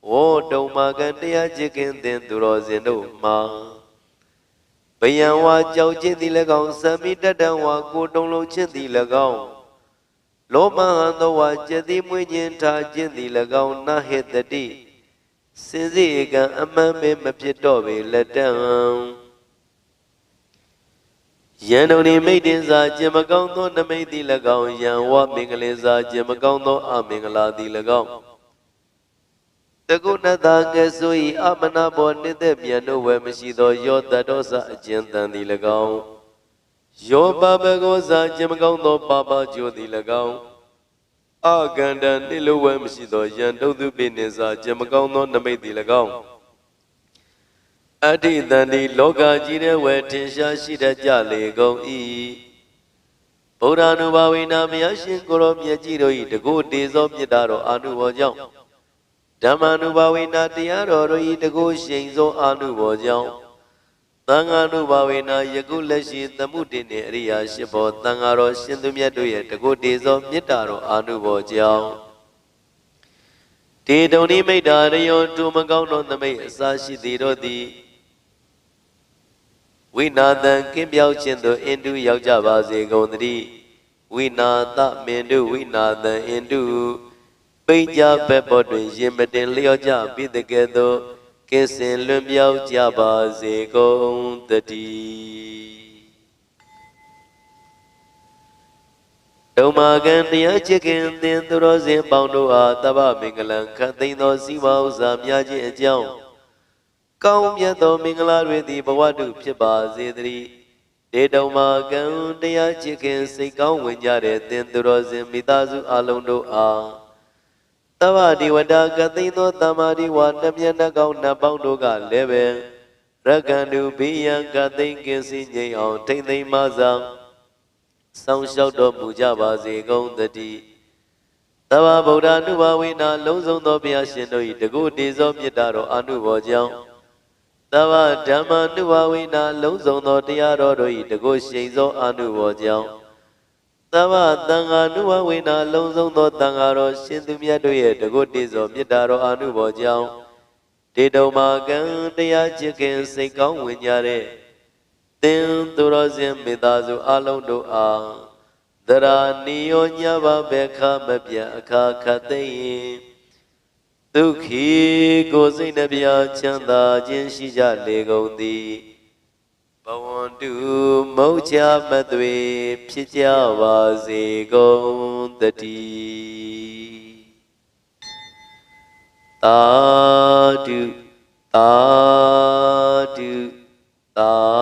ဩတုံမာကံတရားချစ်ခင်သင်သူတော်စင်တို့မှာဘယံဝါကြောက်ခြင်းသည်၎င်းသံမိတတံဝါကိုတုံလုံးခြင်းသည်၎င်းလောမဟံသောဝါကျတိမွေးခြင်းထားခြင်းသည်၎င်းနာဟေတတိစင်စီဧကံအမှန်ပင်မဖြစ်တော့ပေလက်တံယံတုန်ဤမိတ်တင်စာကျင်မကောင်းသောနမိတ်သည်၎င်းယံဝမင်္ဂလင်စာကျင်မကောင်းသောအမင်္ဂလာသည်၎င်းတကုဏတာငယ်ဆို၏အမနာဘောနှင့်တဲ့မြန်တို့ဝယ်မရှိသောယောတတောစာအကျဉ်တန်သည်၎င်းယောပပကောစာကျင်မကောင်းသောပါပကျိုးသည်၎င်းအကန္တနှင့်လိုဝဲမရှိသောယံတုတ်သူပိနှင့်စာကျင်မကောင်းသောနမိတ်သည်၎င်းအဋ္ဌိတန်ဒီလောကကြီးတဲ့ဝဲထင်ရှားရှိတတ်ကြလေကုန်၏ဗုဒ္ဓ ानु ဘာဝိနာဘုရားရှင်ကိုရောမြတ်ကြီးတို့၏တကုတေဇောမြတ်တော်အာနုဘောကြောင့်ဓမ္မ ानु ဘာဝိနာတရားတော်တို့၏တကုရှိန်သောအာနုဘောကြောင့်သံဃာ ानु ဘာဝိနာယခုလက်ရှိသမှုတင်နှင့်အရိယာရှိဘောသံဃာတော်ရှင်သူမြတ်တို့၏တကုတေဇောမြတ်တော်အာနုဘောကြောင့်တေတုန်ဤမိတ္တာရယောတူမကောင်းသောသမိတ်အစာရှိသည်တို့သည်ဝိနာသံကင်းပြောက်ခြင်းသို့အင်းတူရောက်ကြပါစေကုန်သတည်းဝ ဝိနာသမင်တုဝိနာသံအင်တုပိကြဘက်ပေါ်တွင်ရင်မတင်လျော့ကြပြီးတကယ်သောကင်းစင်လွန်မြောက်ကြပါစေကုန်တည်းဓမ္မကံတရားချစ်ခင်သင်သူတော်စင်ပေါင်းတို့အားတပ္ပမင်္ဂလံခတ်သိမ်းသောစီဝါဥစ္စာများခြင်းအကြောင်းကောင်းမြတ်သောမင်္ဂလာတွေသည်ဘဝတုဖြစ်ပါစေတည်းဒေဓမ္မာကံတရားချစ်ခင်စိတ်ကောင်းဝင်ကြတဲ့သင်သူတော်စင်မိသားစုအလုံးတို့အားသဗ္ဗဒီဝတ္တကသိန်းသောတမ္မာဒီဝါနှမျက်နှာကောင်းနှပေါင်းတို့ကလည်းပဲရက္ခန္တုဘိယံကသိန်းကင်းစည်းငြိမ်အောင်ထိမ့်သိမ်းမဆောင်ဆောင်းလျှောက်တော်မူကြပါစေကုန်သတည်းသဗ္ဗဗုဒ္ဓ ानु ဘာဝေနလုံးစုံသောဘုရားရှင်တို့၏တကုတေဇောမေတ္တာတော်အနုဘောကြောင့်သဗ္ဗဓမ္မာနုဘာဝိနာလုံးစုံသောတရားတော်တို့၏တကုရှိန်သောအနုဘောကြောင့်သဗ္ဗသံဃာနုဘာဝိနာလုံးစုံသောသံဃာတော်ရှင်သူမြတ်တို့ရဲ့တကုတေဇောမေတ္တာတော်အနုဘောကြောင့်ဒေတုံမာကံတရားချစ်ခင်စိတ်ကောင်းဝင်ကြတဲ့သင်သူတော်စင်မိသားစုအလုံးတို့အားသရာနိယောညဘာဘေခမပြအခါခတ်သိရင်ဒုက္ခိကိုစိတ်နှပြချမ်းသာခြင်းရှိကြလေကုန်သည်ဘဝန္တုမုတ်ချမသွေဖြစ်ကြပါစေကုန်တည်းသာဓုသာဓုသာ